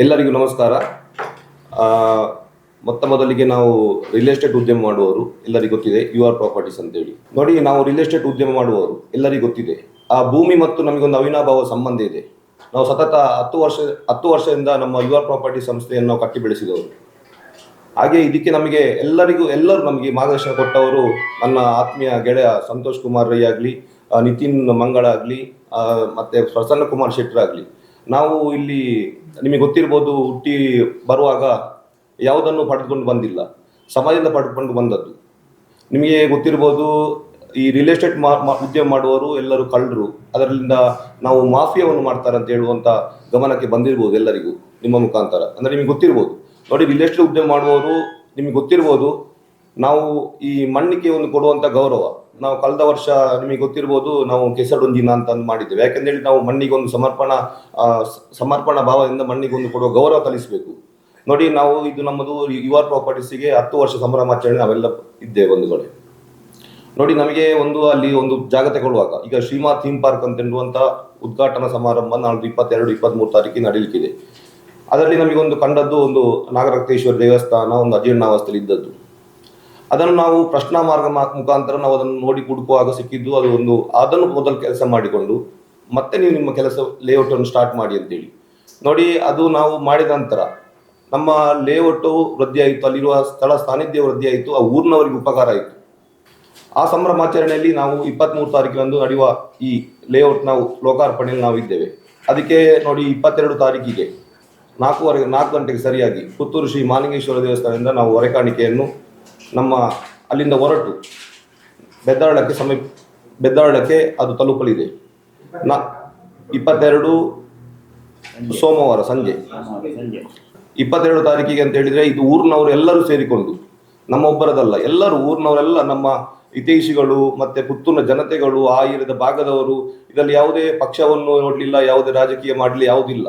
ಎಲ್ಲರಿಗೂ ನಮಸ್ಕಾರ. ಆ, ಮೊತ್ತ ಮೊದಲಿಗೆ ನಾವು ರಿಯಲ್ ಎಸ್ಟೇಟ್ ಉದ್ಯಮ ಮಾಡುವವರು ಎಲ್ಲರಿಗೂ ಗೊತ್ತಿದೆ, UR ಪ್ರಾಪರ್ಟೀಸ್ ಅಂತೇಳಿ. ನೋಡಿ, ನಾವು ರಿಯಲ್ ಎಸ್ಟೇಟ್ ಉದ್ಯಮ ಮಾಡುವವರು ಎಲ್ಲರಿಗೂ ಗೊತ್ತಿದೆ, ಆ ಭೂಮಿ ಮತ್ತು ನಮಗೊಂದು ಅವಿನಾಭಾವ ಸಂಬಂಧ ಇದೆ. ನಾವು ಸತತ 10 ವರ್ಷದಿಂದ ನಮ್ಮ UR ಪ್ರಾಪರ್ಟಿ ಸಂಸ್ಥೆಯನ್ನು ನಾವು ಕಟ್ಟಿ ಬೆಳೆಸಿದವರು. ಹಾಗೆ ಇದಕ್ಕೆ ಎಲ್ಲರೂ ನಮಗೆ ಮಾರ್ಗದರ್ಶನ ಕೊಟ್ಟವರು ನನ್ನ ಆತ್ಮೀಯ ಗೆಳೆಯ ಸಂತೋಷ್ ಕುಮಾರ್ ರೈ ಆಗಲಿ, ನಿತಿನ್ ಮಂಗಳ ಆಗಲಿ, ಮತ್ತು ಪ್ರಸನ್ನ ಕುಮಾರ್ ಶೆಟ್ಟರ್ ಆಗಲಿ. ನಾವು ಇಲ್ಲಿ ನಿಮಗೆ ಗೊತ್ತಿರ್ಬೋದು, ಹುಟ್ಟಿ ಬರುವಾಗ ಯಾವುದನ್ನು ಪಡೆದುಕೊಂಡು ಬಂದಿಲ್ಲ, ಸಮಾಜದಿಂದ ಪಡೆದುಕೊಂಡು ಬಂದದ್ದು. ನಿಮಗೆ ಗೊತ್ತಿರ್ಬೋದು, ಈ ರಿಯಲ್ ಎಸ್ಟೇಟ್ ಉದ್ಯಮ ಮಾಡುವವರು ಎಲ್ಲರೂ ಕಳ್ಳರು, ಅದರಿಂದ ನಾವು ಮಾಫಿಯಾವನ್ನು ಮಾಡ್ತಾರೆ ಅಂತ ಹೇಳುವಂಥ ಗಮನಕ್ಕೆ ಬಂದಿರ್ಬೋದು ಎಲ್ಲರಿಗೂ ನಿಮ್ಮ ಮುಖಾಂತರ. ಅಂದರೆ ನಿಮಗೆ ಗೊತ್ತಿರ್ಬೋದು, ನೋಡಿ, ರಿಯಲ್ ಎಸ್ಟೇಟ್ ಉದ್ಯಮ ಮಾಡುವವರು ನಿಮಗೆ ಗೊತ್ತಿರ್ಬೋದು, ನಾವು ಈ ಮಣ್ಣಿಗೆ ಒಂದು ಕೊಡುವಂಥ ಗೌರವ. ನಾವು ಕಳೆದ ವರ್ಷ ನಿಮಗೆ ಗೊತ್ತಿರ್ಬೋದು, ನಾವು ಕೆಸರೊಂದಿನ ಅಂತ ಮಾಡಿದ್ದೇವೆ. ಯಾಕೆಂದೇಳಿ ನಾವು ಮಣ್ಣಿಗೆ ಒಂದು ಸಮರ್ಪಣಾ ಭಾವದಿಂದ ಮಣ್ಣಿಗೆ ಒಂದು ಕೊಡುವ ಗೌರವ ಕಲಿಸಬೇಕು. ನೋಡಿ, ನಾವು ಇದು ನಮ್ಮದು UR ಪ್ರಾಪರ್ಟೀಸಿಗೆ 10 ವರ್ಷ ಸಂಭ್ರಮಾಚರಣೆ ನಾವೆಲ್ಲ ಇದ್ದೇವೆ ಒಂದು ಕಡೆ. ನೋಡಿ, ನಮಗೆ ಅಲ್ಲಿ ಒಂದು ಜಾಗ ತಗೊಳ್ಳುವಾಗ, ಈಗ ಶ್ರೀಮಾ ಥೀಮ್ ಪಾರ್ಕ್ ಅಂತ ಹೇಳುವಂಥ ಉದ್ಘಾಟನಾ ಸಮಾರಂಭ ನಾಳೆ 22-23 ತಾರೀಕಿಗೆ ನಡೆಯಲಿಕ್ಕಿದೆ. ಅದರಲ್ಲಿ ನಮಗೊಂದು ಕಂಡದ್ದು ಒಂದು ನಾಗರಕ್ತೇಶ್ವರ ದೇವಸ್ಥಾನ ಒಂದು ಅಜೀರ್ಣಾವಸ್ಥೆಯಲ್ಲಿ ಇದ್ದದ್ದು. ಅದನ್ನು ನಾವು ಪ್ರಶ್ನಾ ಮಾರ್ಗ ಮುಖಾಂತರ ನಾವು ಅದನ್ನು ನೋಡಿ ಹುಡುಕುವಾಗ ಸಿಕ್ಕಿದ್ದು. ಅದನ್ನು ಮೊದಲು ಕೆಲಸ ಮಾಡಿಕೊಂಡು ಮತ್ತೆ ನೀವು ನಿಮ್ಮ ಕೆಲಸ ಲೇಔಟನ್ನು ಸ್ಟಾರ್ಟ್ ಮಾಡಿ ಅಂತೇಳಿ. ನೋಡಿ, ಅದು ನಾವು ಮಾಡಿದ ನಂತರ ನಮ್ಮ ಲೇಔಟು ವೃದ್ಧಿ ಆಯಿತು, ಅಲ್ಲಿರುವ ಸ್ಥಳ ಸಾನ್ನಿಧ್ಯ ವೃದ್ಧಿ ಆಯಿತು, ಆ ಊರಿನವರಿಗೆ ಉಪಕಾರ ಆಯಿತು. ಆ ಸಂಭ್ರಮಾಚರಣೆಯಲ್ಲಿ ನಾವು 23 ತಾರೀಕಿನಂದು ನಡೆಯುವ ಈ ಲೇಔಟ್ ನಾವು ಲೋಕಾರ್ಪಣೆಯಲ್ಲಿ ನಾವು ಇದ್ದೇವೆ. ಅದಕ್ಕೆ ನೋಡಿ, 22 ತಾರೀಕಿಗೆ 4 ಗಂಟೆಗೆ ಸರಿಯಾಗಿ ಪುತ್ತೂರು ಶ್ರೀ ಮಾಲಿಂಗೇಶ್ವರ ದೇವಸ್ಥಾನದಿಂದ ನಾವು ಹೊರೆಕಾಣಿಕೆಯನ್ನು ನಮ್ಮ ಅಲ್ಲಿಂದ ಹೊರಟು ಬೆದ್ದಾಳಕ್ಕೆ ಅದು ತಲುಪಲಿದೆ. 22 ಸೋಮವಾರ ಸಂಜೆ 22 ತಾರೀಕಿಗೆ ಅಂತ ಹೇಳಿದ್ರೆ, ಇದು ಊರಿನವರು ಎಲ್ಲರೂ ಸೇರಿಕೊಂಡು, ನಮ್ಮ ಒಬ್ಬರದಲ್ಲ, ಎಲ್ಲರೂ ಊರಿನವರೆಲ್ಲ, ನಮ್ಮ ಹಿತೈಷಿಗಳು ಮತ್ತೆ ಪುತ್ತೂರಿನ ಜನತೆಗಳು, ಆ ಏರಿಯಾದ ಭಾಗದವರು, ಇದರಲ್ಲಿ ಯಾವುದೇ ಪಕ್ಷವನ್ನು ನೋಡಲಿಲ್ಲ, ಯಾವುದೇ ರಾಜಕೀಯ ಮಾಡಲಿ ಯಾವುದಿಲ್ಲ.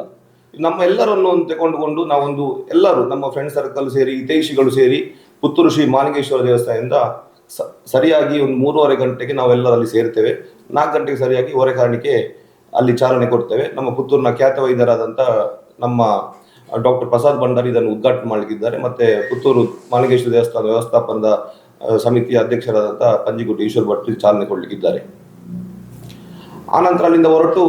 ನಮ್ಮ ಎಲ್ಲರನ್ನು ತಗೊಂಡುಕೊಂಡು ನಾವೊಂದು ಎಲ್ಲರೂ ನಮ್ಮ ಫ್ರೆಂಡ್ ಸರ್ಕಲ್ ಸೇರಿ, ಹಿತೈಷಿಗಳು ಸೇರಿ ಪುತ್ತೂರು ಶ್ರೀ ಮಾಲಿಂಗೇಶ್ವರ ದೇವಸ್ಥಾನದಿಂದ ಸರಿಯಾಗಿ ಒಂದು 3:30 ಗಂಟೆಗೆ ನಾವೆಲ್ಲರೂ ಅಲ್ಲಿ ಸೇರ್ತೇವೆ. 4 ಗಂಟೆಗೆ ಸರಿಯಾಗಿ ಹೊರೆಕಾಣಿಕೆ ಅಲ್ಲಿ ಚಾಲನೆ ಕೊಡ್ತೇವೆ. ನಮ್ಮ ಪುತ್ತೂರಿನ ಖ್ಯಾತ ವೈದ್ಯರಾದಂಥ ನಮ್ಮ ಡಾಕ್ಟರ್ ಪ್ರಸಾದ್ ಭಂಡಾರಿ ಇದನ್ನು ಉದ್ಘಾಟನೆ ಮಾಡಲಿಕ್ಕಿದ್ದಾರೆ. ಮತ್ತು ಪುತ್ತೂರು ಮಾಲಿಂಗೇಶ್ವರ ದೇವಸ್ಥಾನ ವ್ಯವಸ್ಥಾಪನದ ಸಮಿತಿಯ ಅಧ್ಯಕ್ಷರಾದಂಥ ಪಂಜಿಗುಡ್ಡಿ ಈಶ್ವರ್ ಭಟ್ ಚಾಲನೆ ಕೊಡಲಿಕ್ಕಿದ್ದಾರೆ. ಆನಂತರ ಅಲ್ಲಿಂದ ಹೊರಟು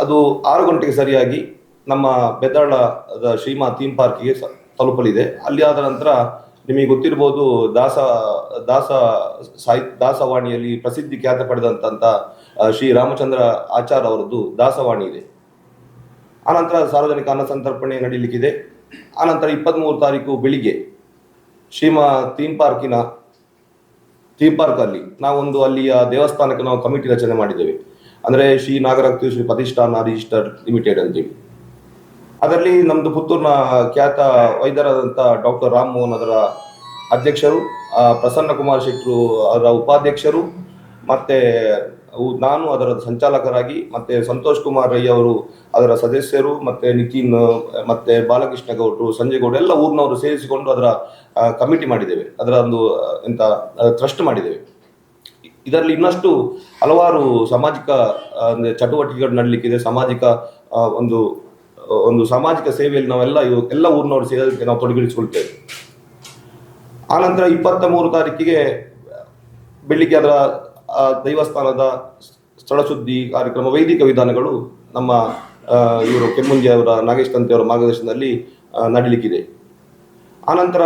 ಅದು 6 ಗಂಟೆಗೆ ಸರಿಯಾಗಿ ನಮ್ಮ ಬೆದ್ದಾಳದ ಶ್ರೀಮಾ ಥೀಮ್ ಪಾರ್ಕಿಗೆ ತಲುಪಲಿದೆ. ಅಲ್ಲಿ ಆದ ನಂತರ ನಿಮಗೆ ಗೊತ್ತಿರ್ಬೋದು, ದಾಸವಾಣಿಯಲ್ಲಿ ಪ್ರಸಿದ್ಧಿ ಖ್ಯಾತ ಪಡೆದಂಥ ಶ್ರೀ ರಾಮಚಂದ್ರ ಆಚಾರ್ ಅವರದ್ದು ದಾಸವಾಣಿ ಇದೆ. ಆನಂತರ ಸಾರ್ವಜನಿಕ ಅನ್ನ ಸಂತರ್ಪಣೆ ನಡೀಲಿಕ್ಕಿದೆ. ಆನಂತರ 23 ತಾರೀಕು ಬೆಳಿಗ್ಗೆ ಶ್ರೀಮಾ ಥೀಮ್ ಪಾರ್ಕಲ್ಲಿ ನಾವೊಂದು ಅಲ್ಲಿಯ ದೇವಸ್ಥಾನಕ್ಕೆ ನಾವು ಕಮಿಟಿ ರಚನೆ ಮಾಡಿದ್ದೇವೆ. ಅಂದರೆ ಶ್ರೀ ನಾಗರಕ್ತೇಶ್ವರ ಪ್ರತಿಷ್ಠಾನ ರಿಜಿಸ್ಟರ್ಡ್ ಲಿಮಿಟೆಡ್ ಅಂತೇಳಿ. ಅದರಲ್ಲಿ ನಮ್ಮದು ಪುತ್ತೂರಿನ ಖ್ಯಾತ ವೈದ್ಯರಾದಂಥ ಡಾಕ್ಟರ್ ರಾಮ್ ಮೋಹನ್ ಅದರ ಅಧ್ಯಕ್ಷರು, ಪ್ರಸನ್ನ ಕುಮಾರ್ ಶೆಟ್ಟರು ಅದರ ಉಪಾಧ್ಯಕ್ಷರು, ಮತ್ತು ನಾನು ಅದರ ಸಂಚಾಲಕರಾಗಿ, ಮತ್ತು ಸಂತೋಷ್ ಕುಮಾರ್ ರೈ ಅವರು ಅದರ ಸದಸ್ಯರು, ಮತ್ತು ನಿತಿನ್, ಮತ್ತು ಬಾಲಕೃಷ್ಣ ಗೌಡ್ರು, ಸಂಜಯ್ ಗೌಡ್ರು ಎಲ್ಲ ಊರಿನವರು ಸೇರಿಸಿಕೊಂಡು ಅದರ ಕಮಿಟಿ ಮಾಡಿದ್ದೇವೆ. ಅದರ ಒಂದು ಟ್ರಸ್ಟ್ ಮಾಡಿದ್ದೇವೆ. ಇದರಲ್ಲಿ ಇನ್ನಷ್ಟು ಹಲವಾರು ಸಾಮಾಜಿಕ ಚಟುವಟಿಕೆಗಳು ನಡಲಿಕ್ಕಿದೆ. ಒಂದು ಸಾಮಾಜಿಕ ಸೇವೆಯಲ್ಲಿ ನಾವೆಲ್ಲ ಊರಿನವರು ಸೇರೋದಕ್ಕೆ ನಾವು ತೊಡಗಿಸಿಕೊಳ್ತೇವೆ. ಆನಂತರ 23 ತಾರೀಕಿಗೆ ಬೆಳಿಗ್ಗೆ ಅದರ ದೈವಸ್ಥಾನದ ಸ್ಥಳ ಶುದ್ಧಿ ಕಾರ್ಯಕ್ರಮ, ವೈದಿಕ ವಿಧಾನಗಳು ನಮ್ಮ ಇವರು ಕೆಮ್ಮುಂಜಿ ಅವರ ನಾಗೇಶ್ ತಂತೆ ಅವರ ಮಾರ್ಗದರ್ಶನದಲ್ಲಿ ನಡೀಲಿಕ್ಕಿದೆ. ಆನಂತರ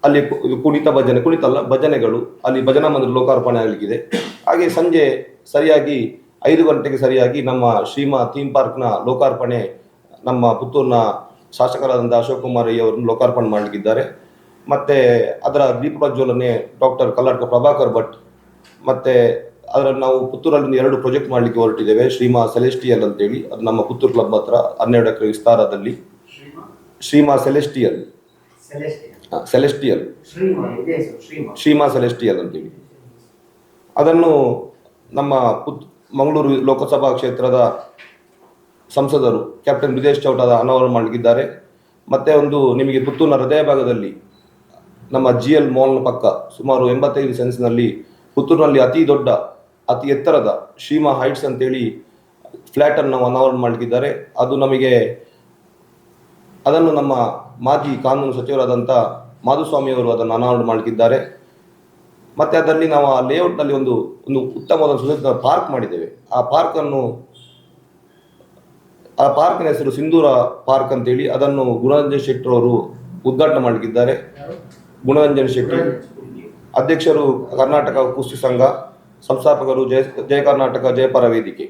ಅಲ್ಲಿ ಭಜನೆಗಳು ಅಲ್ಲಿ ಭಜನಾ ಮಂದಿರ ಲೋಕಾರ್ಪಣೆ ಆಗಲಿಕ್ಕಿದೆ. ಹಾಗೆ ಸಂಜೆ ಸರಿಯಾಗಿ 5 ಗಂಟೆಗೆ ಸರಿಯಾಗಿ ನಮ್ಮ ಶ್ರೀಮಾ ಥೀಮ್ ಪಾರ್ಕ್ನ ಲೋಕಾರ್ಪಣೆ ನಮ್ಮ ಪುತ್ತೂರಿನ ಶಾಸಕರಾದಂಥ ಅಶೋಕ್ ಕುಮಾರ್ ರೈ ಅವರನ್ನು ಲೋಕಾರ್ಪಣೆ ಮಾಡಲಿಕ್ಕಿದ್ದಾರೆ. ಮತ್ತು ಅದರ ದೀಪ ಪ್ರಜ್ವಲನೆ ಡಾಕ್ಟರ್ ಕಲ್ಲಾಡ್ಕ ಪ್ರಭಾಕರ್ ಭಟ್. ಮತ್ತು ಅದರಲ್ಲಿ ನಾವು ಪುತ್ತೂರಲ್ಲಿ 2 ಪ್ರಾಜೆಕ್ಟ್ ಮಾಡಲಿಕ್ಕೆ ಹೊರಟಿದ್ದೇವೆ. ಶ್ರೀಮಾ ಸೆಲೆಸ್ಟಿಯಲ್ ಅಂತೇಳಿ, ಅದು ನಮ್ಮ ಪುತ್ತೂರು ಕ್ಲಬ್ ಹತ್ರ 12 ಎಕರೆ ವಿಸ್ತಾರದಲ್ಲಿ. ಶ್ರೀಮಾ ಸೆಲೆಸ್ಟಿಯಲ್ ಶ್ರೀಮಾ ಸೆಲೆಸ್ಟಿಯಲ್ ಅಂತೇಳಿ, ಅದನ್ನು ನಮ್ಮ ಮಂಗಳೂರು ಲೋಕಸಭಾ ಕ್ಷೇತ್ರದ ಸಂಸದರು ಕ್ಯಾಪ್ಟನ್ ಬ್ರಿಜೇಶ್ ಚೌಟಾದ ಅನಾವರಣ ಮಾಡಲಿಕ್ಕಿದ್ದಾರೆ. ಮತ್ತು ನಿಮಗೆ ಪುತ್ತೂರಿನ ಹೃದಯ ಭಾಗದಲ್ಲಿ ನಮ್ಮ GL ಮಾಲ್ನ ಪಕ್ಕ ಸುಮಾರು 85 ಸೆನ್ಸ್ನಲ್ಲಿ ಪುತ್ತೂರಿನಲ್ಲಿ ಅತಿ ಎತ್ತರದ ಶ್ರೀಮಾ ಹೈಟ್ಸ್ ಅಂತೇಳಿ ಫ್ಲ್ಯಾಟನ್ನು ನಾವು ಅನಾವರಣ ಮಾಡಲಿಕ್ಕಿದ್ದಾರೆ. ಅದು ನಮಗೆ ಅದನ್ನು ನಮ್ಮ ಮಾಜಿ ಕಾನೂನು ಸಚಿವರಾದಂಥ ಮಾಧುಸ್ವಾಮಿಯವರು ಅದನ್ನು ಅನಾವರಣ ಮಾಡಲಿಕ್ಕಿದ್ದಾರೆ. ಮತ್ತು ಅದರಲ್ಲಿ ನಾವು ಆ ಲೇಔಟ್ನಲ್ಲಿ ಒಂದು ಉತ್ತಮವಾದ ಸುಸಜ್ಜಿತ ಪಾರ್ಕ್ ಮಾಡಿದ್ದೇವೆ. ಆ ಪಾರ್ಕ್ನ ಹೆಸರು ಸಿಂಧೂರ ಪಾರ್ಕ್ ಅಂತೇಳಿ ಅದನ್ನು ಗುಣರಂಜನ್ ಶೆಟ್ಟಿ ಅವರು ಉದ್ಘಾಟನೆ ಮಾಡಲಿಕ್ಕಿದ್ದಾರೆ. ಗುಣರಂಜನ್ ಶೆಟ್ಟಿ ಅಧ್ಯಕ್ಷರು ಕರ್ನಾಟಕ ಕುಸ್ತಿ ಸಂಘ, ಸಂಸ್ಥಾಪಕರು ಜಯ ಕರ್ನಾಟಕ ಜಯಪರ ವೇದಿಕೆ.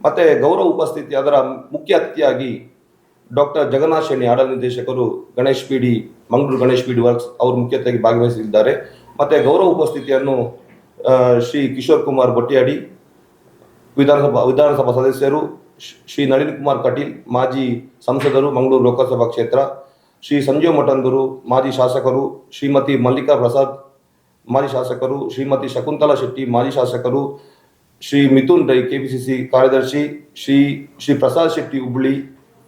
ಮತ್ತು ಗೌರವ ಉಪಸ್ಥಿತಿ ಅದರ ಮುಖ್ಯ ಅತಿಥಿಯಾಗಿ ಡಾಕ್ಟರ್ ಜಗನ್ನಾಥ್ ಶೆಣಿ ಆಡಳಿತ ನಿರ್ದೇಶಕರು ಗಣೇಶ್ ಪಿಡಿ ಮಂಗಳೂರು ಗಣೇಶ್ ಪಿಡಿ ವರ್ಕ್ಸ್ ಅವರು ಮುಖ್ಯತೆಯಾಗಿ ಭಾಗವಹಿಸಿದ್ದಾರೆ. ಮತ್ತು ಗೌರವ ಉಪಸ್ಥಿತಿಯನ್ನು ಶ್ರೀ ಕಿಶೋರ್ ಕುಮಾರ್ ಬೊಟ್ಟಿಯಾಡಿ ವಿಧಾನಸಭಾ ಸದಸ್ಯರು, ಶ್ರೀ ನಳಿನ್ ಕುಮಾರ್ ಕಟೀಲ್ ಮಾಜಿ ಸಂಸದರು ಮಂಗಳೂರು ಲೋಕಸಭಾ ಕ್ಷೇತ್ರ, ಶ್ರೀ ಸಂಜೀವ್ ಮಠಂದೂರು ಮಾಜಿ ಶಾಸಕರು, ಶ್ರೀಮತಿ ಮಲ್ಲಿಕಾ ಪ್ರಸಾದ್ ಮಾಜಿ ಶಾಸಕರು, ಶ್ರೀಮತಿ ಶಕುಂತಲಾ ಶೆಟ್ಟಿ ಮಾಜಿ ಶಾಸಕರು, ಶ್ರೀ ಮಿಥುನ್ ರೈ ಕೆಪಿಸಿಸಿ ಕಾರ್ಯದರ್ಶಿ, ಶ್ರೀ ಪ್ರಸಾದ್ ಶೆಟ್ಟಿ ಹುಬ್ಳಿ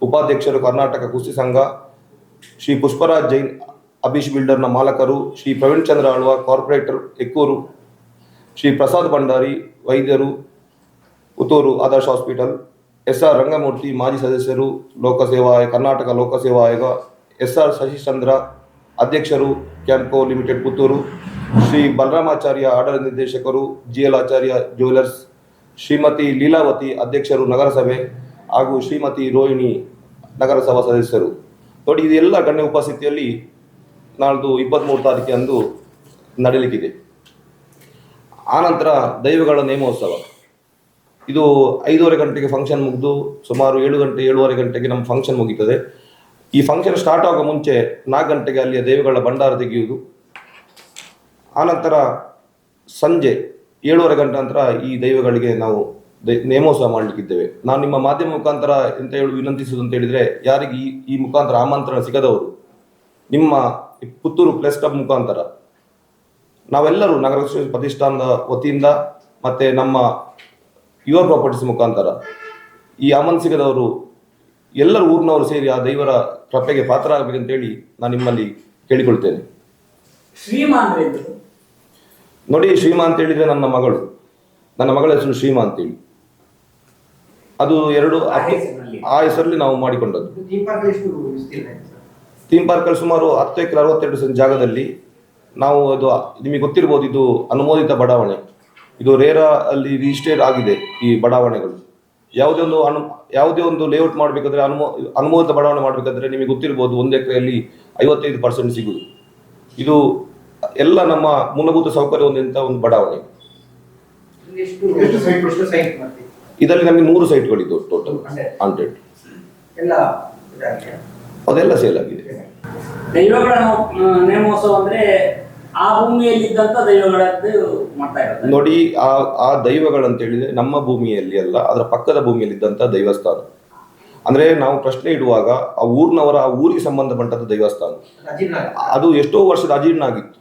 ಉಪಾಧ್ಯಕ್ಷರು ಕರ್ನಾಟಕ ಕುಸ್ತಿ ಸಂಘ, ಶ್ರೀ ಪುಷ್ಪರಾಜ್ ಜೈನ್ ಅಭಿಷ್ ಬಿಲ್ಡರ್ನ ಮಾಲಕರು, ಶ್ರೀ ಪ್ರವೀಣ್ ಚಂದ್ರ ಆಳ್ವ ಕಾರ್ಪೊರೇಟರ್ ಎಕ್ಕೂರು, ಶ್ರೀ ಪ್ರಸಾದ್ ಭಂಡಾರಿ ವೈದ್ಯರು ಪುತ್ತೂರು ಆದರ್ಶ ಹಾಸ್ಪಿಟಲ್, SR ರಂಗಮೂರ್ತಿ ಮಾಜಿ ಸದಸ್ಯರು ಕರ್ನಾಟಕ ಲೋಕಸೇವಾ ಆಯೋಗ, SR ಶಶಿಚಂದ್ರ ಅಧ್ಯಕ್ಷರು ಕ್ಯಾಂಪ್ಕೋ ಲಿಮಿಟೆಡ್ ಪುತ್ತೂರು, ಶ್ರೀ ಬಲರಾಮಾಚಾರ್ಯ ಆಡಳಿತ ನಿರ್ದೇಶಕರು GL ಆಚಾರ್ಯ ಜ್ಯುವೆಲರ್ಸ್, ಶ್ರೀಮತಿ ಲೀಲಾವತಿ ಅಧ್ಯಕ್ಷರು ನಗರಸಭೆ ಹಾಗೂ ಶ್ರೀಮತಿ ರೋಹಿಣಿ ನಗರಸಭಾ ಸದಸ್ಯರು. ನೋಡಿ, ಇದೆಲ್ಲ ಗಣ್ಯ ಉಪಸ್ಥಿತಿಯಲ್ಲಿ ನಾಳ್ದು 23 ತಾರೀಕಿನಂದು ನಡೆಯಲಿಕ್ಕಿದೆ. ಆನಂತರ ದೈವಗಳ ನೇಮೋತ್ಸವ. ಇದು 5:30 ಗಂಟೆಗೆ ಫಂಕ್ಷನ್ ಮುಗಿದು ಸುಮಾರು 7:30 ಗಂಟೆಗೆ ನಮ್ಮ ಫಂಕ್ಷನ್ ಮುಗೀತದೆ. ಈ ಫಂಕ್ಷನ್ ಸ್ಟಾರ್ಟ್ ಆಗೋ ಮುಂಚೆ 4 ಗಂಟೆಗೆ ಅಲ್ಲಿಯ ದೈವಗಳ ಭಂಡಾರ ತೆಗೆಯುವುದು. ಆನಂತರ ಸಂಜೆ 7:30 ಗಂಟೆ ನಂತರ ಈ ದೈವಗಳಿಗೆ ನಾವು ನೇಮೋತ್ಸವ ಮಾಡಲಿಕ್ಕಿದ್ದೇವೆ. ನಾನು ನಿಮ್ಮ ಮಾಧ್ಯಮ ಮುಖಾಂತರ ಎಂತ ವಿನಂತಿಸುವುದು ಅಂತ ಹೇಳಿದರೆ, ಯಾರಿಗೆ ಈ ಮುಖಾಂತರ ಆಮಂತ್ರಣ ಸಿಗದವರು ನಿಮ್ಮ ಪುತ್ತೂರು ಪ್ಲೇಸ್ ಕ್ಲಬ್ ಮುಖಾಂತರ ನಾವೆಲ್ಲರೂ ನಗರ ಪ್ರತಿಷ್ಠಾನದ ವತಿಯಿಂದ ಮತ್ತು ನಮ್ಮ ಯುವರ್ ಪ್ರಾಪರ್ಟೀಸ್ ಮುಖಾಂತರ ಈ ಆಮಂತ್ರಣ ಸಿಗದವರು ಎಲ್ಲರೂ ಊರಿನವರು ಸೇರಿ ಆ ದೈವರ ಕೃಪೆಗೆ ಪಾತ್ರರಾಗಬೇಕಂತೇಳಿ ನಾನು ನಿಮ್ಮಲ್ಲಿ ಕೇಳಿಕೊಳ್ತೇನೆ. ನೋಡಿ, ಶ್ರೀಮಾ ಅಂತ ಹೇಳಿದರೆ ನನ್ನ ಮಗಳ ಹೆಸರು ಶ್ರೀಮಾ ಅಂತೇಳಿ. ಅದು ಆ ಹೆಸರಲ್ಲಿ ನಾವು ಮಾಡಿಕೊಂಡದ್ದು. ಥೀಮ್ ಪಾರ್ಕಲ್ಲಿ ಸುಮಾರು 10 ಎಕರೆ 62 ಸೆಂಟ್ ಜಾಗದಲ್ಲಿ ನಾವು ಅದು ನಿಮಗೆ ಗೊತ್ತಿರ್ಬೋದು, ಇದು ಅನುಮೋದಿತ ಬಡಾವಣೆ. ಇದು ರೇರಾ ಅಲ್ಲಿ ರಿಜಿಸ್ಟರ್ ಆಗಿದೆ ಈ ಬಡಾವಣೆಗಳು. ಯಾವುದೇ ಒಂದು ಲೇಔಟ್ ಮಾಡಬೇಕಾದ್ರೆ ಅನುಮೋದಿತ ಬಡಾವಣೆ ಮಾಡಬೇಕಾದ್ರೆ ನಿಮಗೆ ಗೊತ್ತಿರ್ಬೋದು 1 ಎಕರೆಯಲ್ಲಿ 55% ಸಿಗುವುದು. ಇದು ಎಲ್ಲ ನಮ್ಮ ಮೂಲಭೂತ ಸೌಕರ್ಯ ಹೊಂದಿದಂಥ ಒಂದು ಬಡಾವಣೆ. ಇದರಲ್ಲಿ ನಮಗೆ 3 ಸೈಟ್ಗಳಿದ್ದು ಟೋಟಲ್ 100. ಅದೆಲ್ಲ ಸೇಲ್ ಆಗಿದೆ. ದೈವಗಳ ನೇಮೋತ್ಸವ ಅಂದ್ರೆ ಆ ಭೂಮಿಯಲ್ಲಿದ್ದಂತ ದೈವಗಳದ್ದು ಮಾಡ್ತಾ ಇರೋದು. ನೋಡಿ, ಆ ದೈವಗಳಂತ ಹೇಳಿದ್ರೆ ನಮ್ಮ ಭೂಮಿಯಲ್ಲಿ ಅಲ್ಲ, ಅದರ ಪಕ್ಕದ ಭೂಮಿಯಲ್ಲಿದ್ದಂಥ ದೈವಸ್ಥಾನ. ಅಂದ್ರೆ ನಾವು ಪ್ರಶ್ನೆ ಇಡುವಾಗ ಆ ಊರಿಗೆ ಸಂಬಂಧಪಟ್ಟಂತ ದೇವಸ್ಥಾನ ಅದು ಎಷ್ಟೋ ವರ್ಷದ ಅಜೀರ್ಣ ಆಗಿತ್ತು.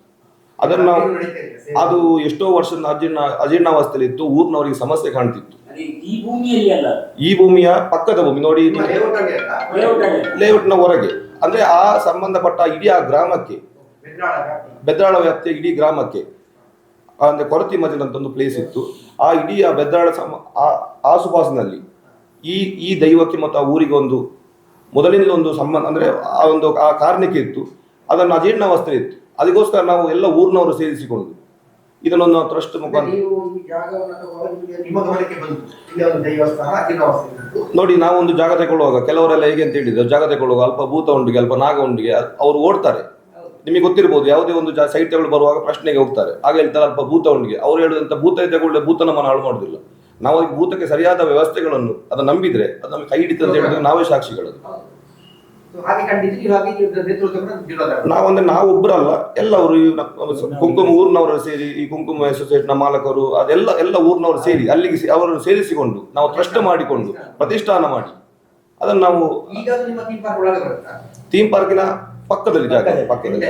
ಅದನ್ನು ನಾವು ಅದು ಎಷ್ಟೋ ವರ್ಷದ ಅಜೀರ್ಣಾವಸ್ಥೆಯಲ್ಲಿ ಇತ್ತು. ಊರಿನವರಿಗೆ ಸಮಸ್ಯೆ ಕಾಣ್ತಿತ್ತು. ಈ ಭೂಮಿಯ ಪಕ್ಕದ ಭೂಮಿ ನೋಡಿ, ಲೇಔಟ್ನ ಹೊರಗೆ ಅಂದ್ರೆ ಆ ಸಂಬಂಧಪಟ್ಟ ಇಡೀ ಆ ಗ್ರಾಮಕ್ಕೆ, ಬೆದ್ರಾಳ ವ್ಯಾಪ್ತಿಯ ಇಡೀ ಗ್ರಾಮಕ್ಕೆ ಅಂದ್ರೆ ಕೊರತಿ ಮಜಲ್ ಅಂತ ಒಂದು ಪ್ಲೇಸ್ ಇತ್ತು. ಆ ಇಡೀ ಆ ಬೆದ್ರಾಳ ಆಸುಪಾಸಿನಲ್ಲಿ ಈ ದೈವಕ್ಕೆ ಮತ್ತು ಆ ಊರಿಗೆ ಒಂದು ಮೊದಲಿನಿಂದ ಒಂದು ಸಂಬಂಧ ಅಂದ್ರೆ ಆ ಕಾರಣಕ್ಕೆ ಇತ್ತು. ಅದನ್ನು ಅಜೀರ್ಣಾವಸ್ಥೆ ಇತ್ತು. ಅದಕ್ಕೋಸ್ಕರ ನಾವು ಎಲ್ಲ ಊರಿನವರು ಸೇರಿಸಿಕೊಂಡು ಇದನ್ನೊಂದು ಟ್ರಸ್ಟ್ ಮುಖಾಂತರ ನೋಡಿ, ನಾವೊಂದು ಜಾಗ ತಗೊಳ್ಳುವಾಗ ಕೆಲವರೆಲ್ಲ ಹೇಗೆ ಅಂತ ಹೇಳಿದ್ರೆ, ಜಾಗ ತಗೊಳ್ಳುವಾಗ ಅಲ್ಪ ಭೂತ ಉಂಡಿಗೆ ಅಲ್ಪ ನಾಗ ಉಂಡಿಗೆ ಅವರು ಓಡ್ತಾರೆ. ನಿಮಗೆ ಗೊತ್ತಿರ್ಬೋದು, ಯಾವುದೇ ಒಂದು ಸೈಟ್ ತಗೊಳ್ಳಿ ಬರುವಾಗ ಪ್ರಶ್ನೆಗೆ ಹೋಗ್ತಾರೆ. ಆಗ ಹೇಳ್ತಾರೆ ಅಲ್ಪ ಭೂತ ಉಂಡಿಗೆ. ಅವ್ರು ಹೇಳಿದಂತ ಭೂತ ತಗೊಳ್ಳೆ ಭೂತ ನಮ್ಮನ್ನು ಹಾಳು ಮಾಡೋದಿಲ್ಲ. ನಾವು ಅದಕ್ಕೆ ಭೂತಕ್ಕೆ ಸರಿಯಾದ ವ್ಯವಸ್ಥೆಗಳನ್ನು ಅದನ್ನು ನಂಬಿದ್ರೆ ಅದು ನಮಗೆ ಕೈ ಹಿಡಿತು ಅಂತ ಹೇಳಿದ್ರೆ ನಾವೇ ಸಾಕ್ಷಿಗಳು. ನಾವಂದ್ರೆ ನಾವು ಒಬ್ಬರಲ್ಲ, ಎಲ್ಲವರು ಕುಂಕುಮ ಊರಿನವರು ಸೇರಿ, ಈ ಕುಂಕುಮ ಸೊಸೈಟಿನ ಮಾಲಕರು ಎಲ್ಲ ಊರಿನವರು ಸೇರಿ ಅಲ್ಲಿಗೆ ಅವರನ್ನು ಸೇರಿಸಿಕೊಂಡು ನಾವು ಟ್ರಸ್ಟ್ ಮಾಡಿಕೊಂಡು ಪ್ರತಿಷ್ಠಾನ ಮಾಡಿ ಅದನ್ನು ನಾವು ಥೀಮ್ ಪಾರ್ಕಿನ ಪಕ್ಕದಲ್ಲಿ ಜಾಗ ಪಕ್ಕದಲ್ಲಿ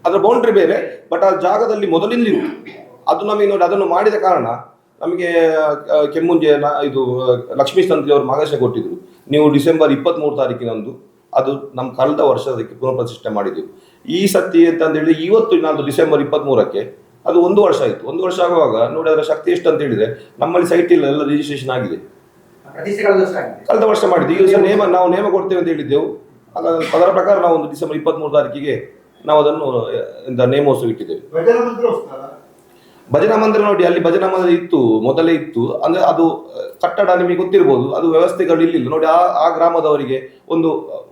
ಅದರ ಬೌಂಡ್ರಿ ಬೇರೆ, ಬಟ್ ಆ ಜಾಗದಲ್ಲಿ ಮೊದಲಿಂದ ಇತ್ತು. ಅದು ನಮಗೆ ನೋಡಿ, ಅದನ್ನು ಮಾಡಿದ ಕಾರಣ ನಮಗೆ ಕೆಮ್ಮುಂಜೆ ಇದು ಲಕ್ಷ್ಮೀ ಸಂತ್ರಿ ಅವರು ಮಾರ್ಗದರ್ಶನ ಕೊಟ್ಟಿದ್ರು. ನೀವು ಡಿಸೆಂಬರ್ 23 ತಾರೀಕಿನಂದು ಅದು ನಮ್ಮ ಕಳೆದ ವರ್ಷ ಅದಕ್ಕೆ ಪುನಃ ಪ್ರತಿಷ್ಠೆ ಮಾಡಿದ್ದೆವು. ಈ ಸತಿ ಅಂತ ಹೇಳಿದ್ರೆ ಇವತ್ತು ನಾನು ಡಿಸೆಂಬರ್ 23ಕ್ಕೆ ಅದು 1 ವರ್ಷ ಆಯಿತು. 1 ವರ್ಷ ಆಗುವಾಗ ನೋಡಿ ಅದರ ಶಕ್ತಿ ಎಷ್ಟು ಅಂತ ಹೇಳಿದ್ರೆ, ನಮ್ಮಲ್ಲಿ ಸೈಟ್ ಇಲ್ಲ, ಎಲ್ಲ ರಿಜಿಸ್ಟ್ರೇಷನ್ ಆಗಿದೆ. ಪ್ರತಿಷ್ಠೆ ಕಳೆದ ವರ್ಷ ಆಗಿದೆ. ಕಳೆದ ವರ್ಷ ಮಾಡಿದ್ವಿ. ಈ ವರ್ಷ ನಾವು ನೇಮ ಕೊಡ್ತೇವೆ ಅಂತ ಹೇಳಿದ್ದೆವು. ಅದರ ಪ್ರಕಾರ ನಾವು ಒಂದು ಡಿಸೆಂಬರ್ 23 ತಾರೀಕಿಗೆ ನಾವು ಅದನ್ನು ನೇಮೋತ್ಸವ ಇಟ್ಟಿದ್ದೇವೆ. ಭಜನಾ ಮಂದಿರ ನೋಡಿ, ಅಲ್ಲಿ ಭಜನಾ ಮಂದಿರ ಇತ್ತು, ಮೊದಲೇ ಇತ್ತು. ಅಂದ್ರೆ ಅದು ಕಟ್ಟಡ ನಿಮಗೆ ಗೊತ್ತಿರ್ಬೋದು, ಅದು ವ್ಯವಸ್ಥೆಗಳು ಇಲ್ಲಿಲ್ಲ ನೋಡಿ. ಆ ಗ್ರಾಮದವರಿಗೆ ಒಂದು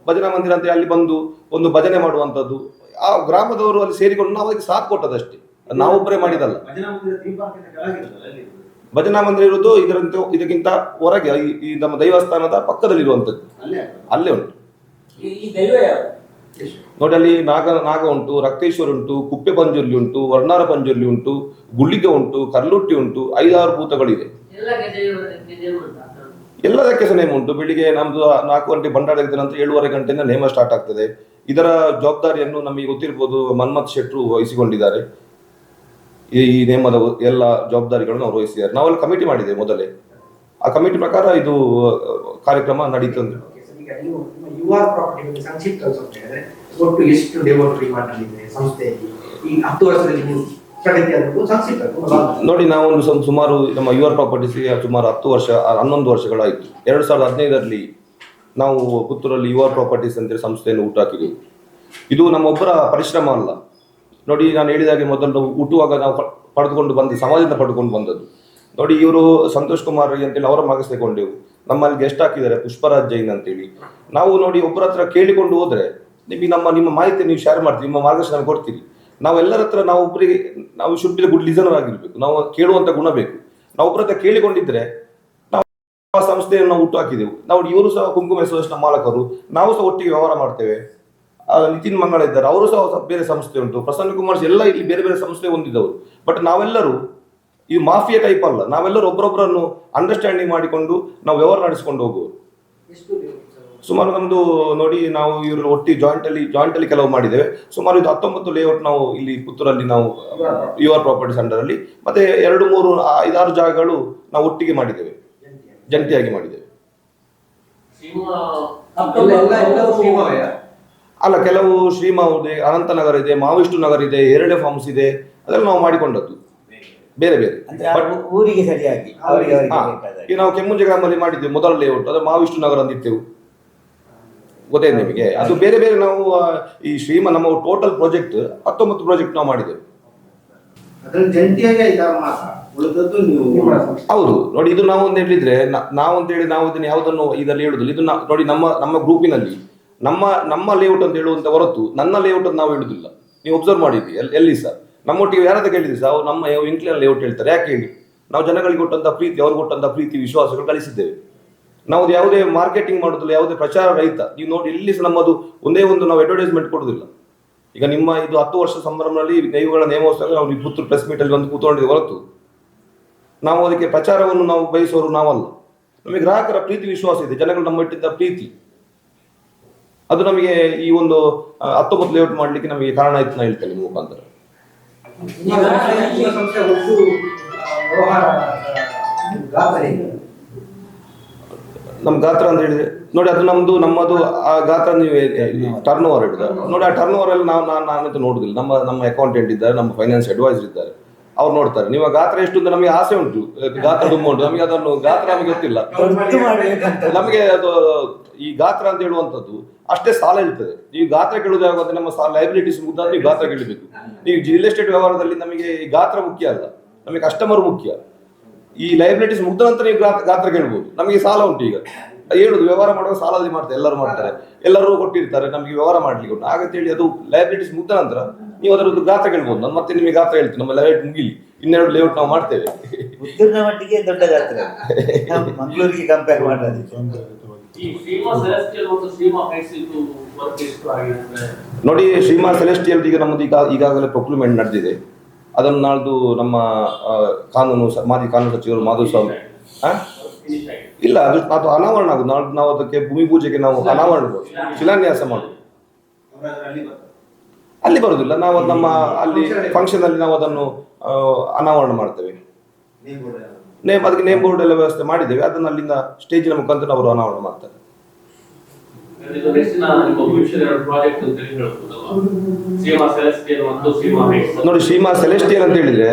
ಭಜನಾ ಮಂದಿರ ಅಂತ ಅಲ್ಲಿ ಬಂದು ಒಂದು ಭಜನೆ ಮಾಡುವಂಥದ್ದು, ಆ ಗ್ರಾಮದವರು ಅಲ್ಲಿ ಸೇರಿಕೊಂಡು ನಾವು ಅದಕ್ಕೆ ಸಾಥ್ ಕೊಟ್ಟದಷ್ಟೇ, ನಾವೊಬ್ಬರೇ ಮಾಡಿದಲ್ಲ. ಭಜನಾ ಮಂದಿರ ಇರುವುದು ಇದಕ್ಕಿಂತ ಹೊರಗೆ ಈ ನಮ್ಮ ದೈವಸ್ಥಾನದ ಪಕ್ಕದಲ್ಲಿರುವಂಥದ್ದು, ಅಲ್ಲೇ ಉಂಟು. ಈ ದೈವ ಯಾವುದು? ನೋಡಿ, ಅಲ್ಲಿ ನಾಗ ಉಂಟು, ರಕ್ತೇಶ್ವರ ಉಂಟು, ಕುಪ್ಪೆ ಪಂಜುರ್ಲಿ ಉಂಟು, ವರ್ಣಾರ ಪಂಜುರ್ಲಿ ಉಂಟು, ಗುಳ್ಳಿಗೆ ಉಂಟು, ಕರ್ಲುಟ್ಟಿ ಉಂಟು, 5-6 ಭೂತಗಳಿದೆ. ಎಲ್ಲದಕ್ಕೆ ಸಹ ನೇಮ ಉಂಟು. ಬೆಳಿಗ್ಗೆ ನಮ್ದು 4 ಗಂಟೆ ಭಂಡಾರ ತೆಗೆದ ನಂತರ 7:30 ಗಂಟೆಯಿಂದ ನೇಮ ಸ್ಟಾರ್ಟ್ ಆಗ್ತದೆ. ಇದರ ಜವಾಬ್ದಾರಿಯನ್ನು ನಮಗೆ ಗೊತ್ತಿರ್ಬೋದು, ಮನ್ಮಥ್ ಶೆಟ್ರು ವಹಿಸಿಕೊಂಡಿದ್ದಾರೆ. ಈ ನೇಮದ ಎಲ್ಲ ಜವಾಬ್ದಾರಿಗಳನ್ನು ಅವರು ವಹಿಸಿದ್ದಾರೆ. ನಾವೆಲ್ಲ ಕಮಿಟಿ ಮಾಡಿದ್ದೇವೆ ಮೊದಲೇ. ಆ ಕಮಿಟಿ ಪ್ರಕಾರ ಇದು ಕಾರ್ಯಕ್ರಮ ನಡೀತದೆ. ಯುಆರ್ ಪ್ರಾಪರ್ಟಿ ಬಗ್ಗೆ ಸಂಕ್ಷಿಪ್ತ ಸಂಸ್ಥೆ ಅಂದ್ರೆ ಒಟ್ಟು ಎಷ್ಟು ಡೆವಲಪ್ಮೆಂಟ್ ಮಾಡಿದೆ ಸಂಸ್ಥೆಯಲ್ಲಿ ಈ 10 ವರ್ಷದಲ್ಲಿ ಪ್ರಗತಿ ಆದದ್ದು ಸಂಕ್ಷಿಪ್ತ ನೋಡಿ. ನಾವೊಂದು ಸುಮಾರು ನಮ್ಮ ಯುಆರ್ ಪ್ರಾಪರ್ಟೀಸ್ಗೆ ಸುಮಾರು 11 ವರ್ಷಗಳಾಯಿತು. 2015ರಲ್ಲಿ ನಾವು ಪುತ್ತೂರಲ್ಲಿ ಯುಆರ್ ಪ್ರಾಪರ್ಟೀಸ್ ಅಂತೇಳಿ ಸಂಸ್ಥೆಯನ್ನು ಹುಟ್ಟುಹಾಕಿದೆವು. ಇದು ನಮ್ಮೊಬ್ಬರ ಪರಿಶ್ರಮ ಅಲ್ಲ. ನೋಡಿ, ನಾನು ಹೇಳಿದಾಗೆ ಮೊದಲು ಹುಟ್ಟುವಾಗ ನಾವು ಪಡೆದುಕೊಂಡು ಬಂದು ಸಮಾಜದಿಂದ ಪಡೆದುಕೊಂಡು ಬಂದದ್ದು. ನೋಡಿ, ಇವರು ಸಂತೋಷ್ ಕುಮಾರ್ ಅಂತೇಳಿ ಅವರ ಮಗ ತಗೊಂಡೆವು. ನಮ್ಮಲ್ಲಿ ಗೆಸ್ಟ್ ಹಾಕಿದ್ದಾರೆ ಪುಷ್ಪರಾಜ್ ಜೈನ್ ಅಂತೇಳಿ. ನಾವು ನೋಡಿ ಒಬ್ಬರ ಹತ್ರ ಕೇಳಿಕೊಂಡು ಹೋದ್ರೆ ನಿಮಗೆ ನಿಮ್ಮ ಮಾಹಿತಿ ನೀವು ಶೇರ್ ಮಾಡ್ತೀವಿ, ನಿಮ್ಮ ಮಾರ್ಗದರ್ಶನ ಕೊಡ್ತೀರಿ. ನಾವೆಲ್ಲರ ಹತ್ರ ನಾವು ಶುಡ್ ಬಿ ಗುಡ್ ಲಿಸನರ್ ಆಗಿರ್ಬೇಕು. ನಾವು ಕೇಳುವಂತ ಗುಣ ಬೇಕು. ನಾವು ಒಬ್ಬರ ಹತ್ರ ಕೇಳಿಕೊಂಡಿದ್ರೆ ನಾವು ಆ ಸಂಸ್ಥೆಯನ್ನು ನಾವು ಹುಟ್ಟು ಹಾಕಿದೆವು. ನಾವು ಇವರು ಸಹ ಕುಂಕುಮ ಅಸೋಸಿಯೇಷನ್ ಮಾಲಕರು, ನಾವು ಸಹ ಒಟ್ಟಿಗೆ ವ್ಯವಹಾರ ಮಾಡ್ತೇವೆ. ನಿತಿನ್ ಮಂಗಳ ಇದ್ದಾರೆ, ಅವರು ಸಹ ಬೇರೆ ಸಂಸ್ಥೆ ಉಂಟು. ಪ್ರಸನ್ನ ಕುಮಾರ್ ಎಲ್ಲ ಇಲ್ಲಿ ಬೇರೆ ಬೇರೆ ಸಂಸ್ಥೆ ಹೊಂದಿದವರು. ಬಟ್ ನಾವೆಲ್ಲರೂ ಈ ಮಾಫಿಯಾ ಟೈಪ್ ಅಲ್ಲ. ನಾವೆಲ್ಲರೂ ಒಬ್ಬರೊಬ್ಬರನ್ನು ಅಂಡರ್ಸ್ಟ್ಯಾಂಡಿಂಗ್ ಮಾಡಿಕೊಂಡು ನಾವು ವ್ಯವಹಾರ ನಡೆಸಿಕೊಂಡು ಹೋಗುವುದು. ಸುಮಾರು ನಮ್ದು ನೋಡಿ, ನಾವು ಇವರು ಒಟ್ಟಿಗೆ ಜಾಯಿಂಟ್ ಅಲ್ಲಿ ಕೆಲವು ಮಾಡಿದ್ದೇವೆ. ಸುಮಾರು ಇದು 19 ಲೇಔಟ್ ನಾವು ಇಲ್ಲಿ ಪುತ್ತೂರಲ್ಲಿ ನಾವು ಯುಆರ್ ಪ್ರಾಪರ್ಟೀಸ್ ಅಂಡರ್ ಅಲ್ಲಿ, ಮತ್ತೆ 2, 3, 5, 6 ಜಾಗಗಳು ನಾವು ಒಟ್ಟಿಗೆ ಮಾಡಿದ್ದೇವೆ, ಜಂಟಿಯಾಗಿ ಮಾಡಿದ್ದೇವೆ. ಅಲ್ಲ, ಕೆಲವು ಶ್ರೀಮಾವ್ ಇದೆ, ಅನಂತನಗರ ಇದೆ, ಮಾವಿಷ್ಣು ನಗರ ಇದೆ, ಎರಡೆ ಫಾರ್ಮ್ಸ್ ಇದೆ. ಅದೆಲ್ಲ ನಾವು ಮಾಡಿಕೊಂಡದ್ದು ಬೇರೆ ಬೇರೆ ಊರಿಗೆ ಸರಿಯಾಗಿ. ಈಗ ನಾವು ಕೆಮ್ಮುಂಜೆ ಗ್ರಾಮದಲ್ಲಿ ಮಾಡಿದ್ದೇವೆ ಮೊದಲ ಲೇಔಟ್, ಅದು ಮಾವಿಷ್ಣು ನಗರ ಅಂದಿದ್ದೆವು, ಗೊತ್ತಾಯ್ತು ನಿಮಗೆ. ಅದು ಬೇರೆ ಬೇರೆ ನಾವು ಈ ನಮ್ಮ ಟೋಟಲ್ ಪ್ರಾಜೆಕ್ಟ್ 19 ಪ್ರಾಜೆಕ್ಟ್ ನಾವು ಮಾಡಿದ್ದೇವೆ. ಹೌದು ನೋಡಿ, ಇದು ನಾವು ಅಂತ ಹೇಳಿದ್ರೆ ನಾವು ಇದನ್ನು ಯಾವುದನ್ನು ಇದರಲ್ಲಿ ಹೇಳುದಿಲ್ಲ. ಇದು ನೋಡಿ, ನಮ್ಮ ಗ್ರೂಪಿನಲ್ಲಿ ನಮ್ಮ ಲೇಔಟ್ ಅಂತ ಹೇಳುವಂತ ಹೊರತು ನನ್ನ ಲೇಔಟ್ ಅಂತ ನಾವು ಹೇಳುದಿಲ್ಲ. ನೀವು ಒಬ್ಸರ್ವ್ ಮಾಡಿದ್ವಿ ಎಲ್ಲಿ ಸರ್ ನಮ್ಮೊಟ್ಟಿಗೆ ಯಾರಾದ ಕೇಳಿದ್ರಿ ಸರ್, ನಮ್ಮ ಇಂಕ್ಲಿಯರ್ ಲೇಔಟ್ ಹೇಳ್ತಾರೆ. ಯಾಕೆ ಹೇಳಿ? ನಾವು ಜನಗಳಿಗೆ ಕೊಟ್ಟಂತ ಪ್ರೀತಿ, ಅವ್ರಿಗೆ ಕೊಟ್ಟಂತ ಪ್ರೀತಿ ವಿಶ್ವಾಸಗಳು ಗಳಿಸಿದ್ದೇವೆ. ನಾವು ಯಾವುದೇ ಮಾರ್ಕೆಟಿಂಗ್ ಮಾಡೋದಿಲ್ಲ, ಯಾವುದೇ ಪ್ರಚಾರ ರಹಿತ. ನೀವು ನೋಡಿ, ಇಲ್ಲಿ ಸಹ ನಮ್ಮದು ಒಂದೇ ಒಂದು ನಾವು ಅಡ್ವರ್ಟೈಸ್ಮೆಂಟ್ ಕೊಡೋದಿಲ್ಲ. ಈಗ ನಿಮ್ಮ ಇದು 10 ವರ್ಷ ಸಂಭ್ರಮದಲ್ಲಿ ದೈವಗಳ ನೇಮೋತ್ಸವ ನಾವು ಪುತ್ತೂರು ಪ್ರೆಸ್ ಮೀಟಲ್ಲಿ ಬಂದು ಕೂತ್ಕೊಂಡಿದ್ದೆ ಹೊರತು ನಾವು ಅದಕ್ಕೆ ಪ್ರಚಾರವನ್ನು ನಾವು ಬಯಸೋರು ನಾವಲ್ಲ. ನಮಗೆ ಗ್ರಾಹಕರ ಪ್ರೀತಿ ವಿಶ್ವಾಸ ಇದೆ, ಜನಗಳು ನಮ್ಮ ಇಟ್ಟಿದ್ದ ಪ್ರೀತಿ, ಅದು ನಮಗೆ ಈ ಒಂದು 19 ಲೇಔಟ್ ಮಾಡಲಿಕ್ಕೆ ನಮಗೆ ಕಾರಣ ಆಯ್ತು ನಾನು ಹೇಳ್ತೇನೆ ನಿಮ್ಮ ಮುಖಾಂತರ. ನಮ್ಮ ಗಾತ್ರ ಅಂತ ಹೇಳಿದ್ರೆ ನೋಡಿ, ಅದು ನಮ್ಮದು ಆ ಗಾತ್ರ ನೀವು ಟರ್ನ್ ಓವರ್ ಹಿಡಿದ ನೋಡಿ. ಆ ಟರ್ನ್ ಓವರ್ ಅಲ್ಲಿ ನಾನಂತೂ ನೋಡುದಿಲ್ಲ. ನಮ್ಮ ಅಕೌಂಟೆಂಟ್ ಇದ್ದಾರೆ, ನಮ್ಮ ಫೈನಾನ್ಸ್ ಅಡ್ವೈಸರ್ ಇದ್ದಾರೆ, ಅವ್ರು ನೋಡ್ತಾರೆ. ನೀವು ಗಾತ್ರ ಎಷ್ಟು ಅಂತ ನಮಗೆ ಆಸೆ ಉಂಟು, ಗಾತ್ರ ತುಂಬ ಉಂಟು. ನಮಗೆ ಅದನ್ನು ಗಾತ್ರ ನಮಗೆ ಗೊತ್ತಿಲ್ಲ. ನಮಗೆ ಅದು ಈ ಗಾತ್ರ ಅಂತ ಹೇಳುವಂಥದ್ದು ಅಷ್ಟೇ ಸಾಲ ಇರ್ತದೆ. ನೀವು ಗಾತ್ರ ಕೇಳುವುದು ಯಾವಾಗ ನಮ್ಮ ಲೈಬಿಲಿಟೀಸ್ ಮುಗ್ದ ನೀವು ಗಾತ್ರ ಕೇಳಬೇಕು. ನೀವು ರಿಯಲ್ ಎಸ್ಟೇಟ್ ವ್ಯವಹಾರದಲ್ಲಿ ನಮಗೆ ಈ ಗಾತ್ರ ಮುಖ್ಯ ಅಲ್ಲ, ನಮಗೆ ಕಸ್ಟಮರ್ ಮುಖ್ಯ. ಈ ಲೈಬಿಲಿಟೀಸ್ ಮುಗ್ದ ನಂತರ ನೀವು ಗಾತ್ರ ಕೇಳ್ಬೋದು. ನಮಗೆ ಸಾಲ ಉಂಟು. ಈಗ ಹೇಳುದು ವ್ಯವಹಾರ ಮಾಡುವಾಗ ಸಾಲದಲ್ಲಿ ಮಾಡ್ತಾರೆ, ಎಲ್ಲರೂ ಮಾಡ್ತಾರೆ, ಎಲ್ಲರೂ ಕೊಟ್ಟಿರ್ತಾರೆ ನಮಗೆ ವ್ಯವಹಾರ ಮಾಡ್ಲಿಕ್ಕೆ ಉಂಟು. ಹಾಗಂತೇಳಿ ಅದು ಲೈಬಿಲಿಟೀಸ್ ಮುಗ್ದ ನಂತರ ನೀವು ಅದರದ್ದು ಗಾತ್ರ ಕೇಳ್ಬೋದು. ನಾನು ಮತ್ತೆ ನಿಮಗೆ ಗಾತ್ರ ಹೇಳ್ತೀನಿ, ನಮ್ಮ ಲೇಔಟ್ ಮುಗಿಲಿ, 2 ಲೇಔಟ್ ನಾವು ಮಾಡ್ತೇವೆ. ಪುತ್ತೂರಿನ ಮಟ್ಟಿಗೆ ದೊಡ್ಡ ಗಾತ್ರ, ಮಂಗಳೂರಿಗೆ ಕಂಪೇರ್ ಮಾಡೋದು. ನೋಡಿ, ಶ್ರೀಮಾ ಸೆಲೆಸ್ಟಿಯಲ್ ಈಗ ನಮ್ಮದು ಈಗಾಗಲೇ ಪ್ರೊಕ್ಯೂರ್ಮೆಂಟ್ ನಡೆದಿದೆ. ಅದನ್ನು ನಾಳ್ದು ನಮ್ಮ ಮಾಜಿ ಕಾನೂನು ಸಚಿವರು ಮಾಧುಸ್ವಾಮಿ ಇಲ್ಲ, ಅದು ಅನಾವರಣ ಆಗುದು. ನಾವು ಅದಕ್ಕೆ ಭೂಮಿ ಪೂಜೆಗೆ ನಾವು ಅನಾವರಣ ಶಿಲಾನ್ಯಾಸ ಮಾಡುದು. ಅಲ್ಲಿ ಬರುದಿಲ್ಲ, ನಾವು ನಮ್ಮ ಅಲ್ಲಿ ಫಂಕ್ಷನ್ ಅಲ್ಲಿ ನಾವು ಅದನ್ನು ಅನಾವರಣ ಮಾಡ್ತೇವೆ. ಅದಕ್ಕೆ ನೇಮ್ ಬೋರ್ಡ್ ಎಲ್ಲ ವ್ಯವಸ್ಥೆ ಮಾಡಿದ್ದೇವೆ. ಅದನ್ನು ಅಲ್ಲಿಂದ ಸ್ಟೇಜಿನ ಮುಖಾಂತರ ಅವರು ಅನಾವರಣ ಮಾಡ್ತಾರೆ. ನೋಡಿ, ಶ್ರೀಮಾ ಸೆಲೆಸ್ಟಿಯಲ್ ಅಂತ ಹೇಳಿದ್ರೆ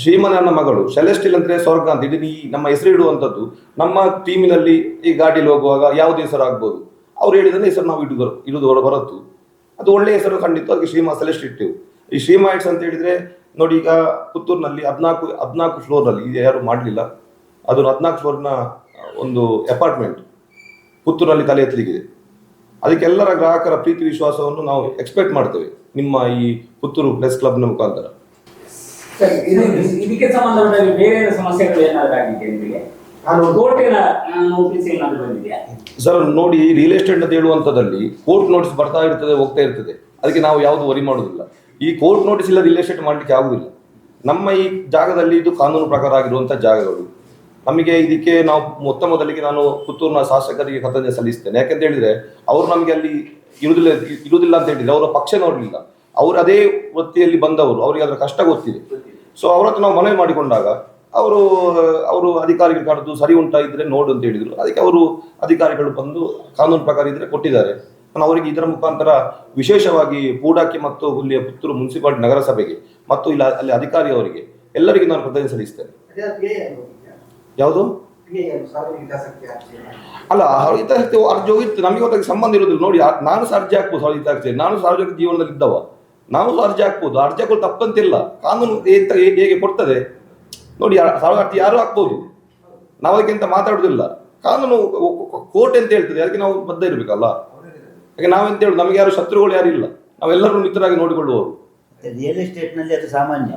ಶ್ರೀಮನ ಮಗಳು ಸೆಲೆಸ್ಟಿಲ್ ಅಂದ್ರೆ ಸ್ವರ್ಗ ಅಂತ ಇಡೀ ನಮ್ಮ ಹೆಸರು ಇಡುವಂಥದ್ದು. ನಮ್ಮ ಟೀಮಿನಲ್ಲಿ ಈ ಗಾಡಿಯಲ್ಲಿ ಹೋಗುವಾಗ ಯಾವುದೇ ಹೆಸರು ಆಗ್ಬೋದು, ಅವ್ರು ಹೇಳಿದ್ರೆ ಹೆಸರು ನಾವು ಇಡುದು ಹೊರತು ಅದು ಒಳ್ಳೆ ಹೆಸರು ಖಂಡಿತ. ಅದಕ್ಕೆ ಶ್ರೀಮಾ ಸೆಲೆಸ್ಟ್ ಇಟ್ಟೆವು. ಈ ಶ್ರೀಮಾ ಇಟ್ಸ್ ಅಂತ ಹೇಳಿದ್ರೆ ನೋಡಿ, ಈಗ ಪುತ್ತೂರಿನಲ್ಲಿ 14 ಫ್ಲೋರ್ನಲ್ಲಿ ಇದು ಯಾರು ಮಾಡಲಿಲ್ಲ, ಅದು 14 ಫ್ಲೋರ್ನ ಒಂದು ಅಪಾರ್ಟ್ಮೆಂಟ್ ಪುತ್ತೂರಿನಲ್ಲಿ ತಲೆ ಎತ್ತಲಿಗಿದೆ. ಅದಕ್ಕೆಲ್ಲರ ಗ್ರಾಹಕರ ಪ್ರೀತಿ ವಿಶ್ವಾಸವನ್ನು ನಾವು ಎಕ್ಸ್ಪೆಕ್ಟ್ ಮಾಡ್ತೇವೆ ನಿಮ್ಮ ಈ ಪುತ್ತೂರು ಪ್ರೆಸ್ ಕ್ಲಬ್ನ ಮುಖಾಂತರ. ಸರಿ, ಇದಕ್ಕೆ ಸಂಬಂಧಪಟ್ಟ ಬೇರೆ ಸಮಸ್ಯೆಗಳು ಏನಾದರೂ ಆಗಿದೆ ನಿಮಗೆ? ಕೋರ್ಟಿನ ನೋಟಿಸ್ ಏನಾದರೂ ಬಂದಿದೆಯಾ? ಸರ್ ನೋಡಿ, ರಿಯಲ್ ಎಸ್ಟೇಟ್ ಅಂತ ಹೇಳುವಂಥದ್ದಲ್ಲಿ ಕೋರ್ಟ್ ನೋಟಿಸ್ ಬರ್ತಾ ಇರ್ತದೆ, ಹೋಗ್ತಾ ಇರ್ತದೆ. ಅದಕ್ಕೆ ನಾವು ಯಾವುದು ವರಿ ಮಾಡೋದಿಲ್ಲ. ಈ ಕೋರ್ಟ್ ನೋಟಿಸ್ ಇಲ್ಲ ರಿಯಲ್ ಎಸ್ಟೇಟ್ ಮಾಡಲಿಕ್ಕೆ ಆಗುದಿಲ್ಲ. ನಮ್ಮ ಈ ಜಾಗದಲ್ಲಿ ಇದು ಕಾನೂನು ಪ್ರಕಾರ ಆಗಿರುವಂಥ ಜಾಗಗಳು. ನಮಗೆ ಇದಕ್ಕೆ ನಾವು ಮೊದಲಿಗೆ ನಾನು ಪುತ್ತೂರಿನ ಶಾಸಕರಿಗೆ ಕೃತಜ್ಞತೆ ಸಲ್ಲಿಸ್ತೇನೆ. ಯಾಕಂತ ಹೇಳಿದ್ರೆ ಅವರು ನಮಗೆ ಅಲ್ಲಿ ಇರುವುದಿಲ್ಲ ಅಂತ ಹೇಳಿದ್ರೆ ಅವರ ಪಕ್ಷ ನೋಡಲಿಲ್ಲ. ಅವರು ಅದೇ ವೃತ್ತಿಯಲ್ಲಿ ಬಂದವರು, ಅವರಿಗೆ ಅದರ ಕಷ್ಟ ಗೊತ್ತಿದೆ. ಸೊ ಅವ್ರ ಹತ್ರ ನಾವು ಮನವಿ ಮಾಡಿಕೊಂಡಾಗ ಅವರು ಅಧಿಕಾರಿಗಳು ಕರೆದು ಸರಿ ಉಂಟಾ ಇದ್ರೆ ನೋಡು ಅಂತ ಹೇಳಿದ್ರು. ಅದಕ್ಕೆ ಅವರು ಅಧಿಕಾರಿಗಳು ಬಂದು ಕಾನೂನು ಪ್ರಕಾರ ಇದ್ರೆ ಕೊಟ್ಟಿದ್ದಾರೆ. ನಾನು ಅವರಿಗೆ ಇದರ ಮುಖಾಂತರ ವಿಶೇಷವಾಗಿ ಪೂಡಾಕಿ ಮತ್ತು ಇಲ್ಲಿಯ ಪುತ್ತೂರು ಮುನ್ಸಿಪಾಲಿಟಿ ನಗರಸಭೆಗೆ ಮತ್ತು ಅಲ್ಲಿ ಅಧಿಕಾರಿ ಅವರಿಗೆ ಎಲ್ಲರಿಗೂ ನಾನು ಕೃತಜ್ಞತೆ ಸಲ್ಲಿಸ್ತೇನೆ. ಯಾವುದು ಅಲ್ಲ, ಹಿತಾಸಕ್ತಿ ಅರ್ಜಿ ಹೋಗಿತ್ತು, ನಮಗೆ ಅದಕ್ಕೆ ಸಂಬಂಧ ಇರೋದಿಲ್ಲ. ನೋಡಿ, ನಾನು ಸಹ ಅರ್ಜಿ ಹಾಕ್ಬೋದು ಹಿತಾಸಕ್ತಿ. ನಾನು ಸಾರ್ವಜನಿಕ ಜೀವನದಲ್ಲಿ ಇದ್ದವ, ನಾನು ಸಹ ಅರ್ಜಿ ಹಾಕ್ಬೋದು. ಅರ್ಜಿ ಹಾಕೋದು ತಪ್ಪಂತಿಲ್ಲ, ಕಾನೂನು ಹೇಗೆ ಕೊಡ್ತದೆ ನೋಡಿ. ಸಾರ್ವಜನಿಕ ಯಾರು ಹಾಕ್ಬೋದು, ನಾವು ಅದಕ್ಕಿಂತ ಮಾತಾಡೋದಿಲ್ಲ. ಕಾನೂನು ಕೋರ್ಟ್ ಅಂತ ಹೇಳ್ತದೆ, ಅದಕ್ಕೆ ನಾವು ಬದ್ಧ ಇರಬೇಕಲ್ಲ. ಯಾಕೆ ನಾವೆಂತ ಹೇಳುದು, ನಮಗೆ ಯಾರು ಶತ್ರುಗಳು ಯಾರಿಲ್ಲ, ನಾವೆಲ್ಲರೂ ಮಿತ್ರರಾಗಿ ನೋಡಿಕೊಳ್ಳುವವರು. ರಿಯಲ್ ಎಸ್ಟೇಟ್ ನಲ್ಲಿ ಅದು ಸಾಮಾನ್ಯ,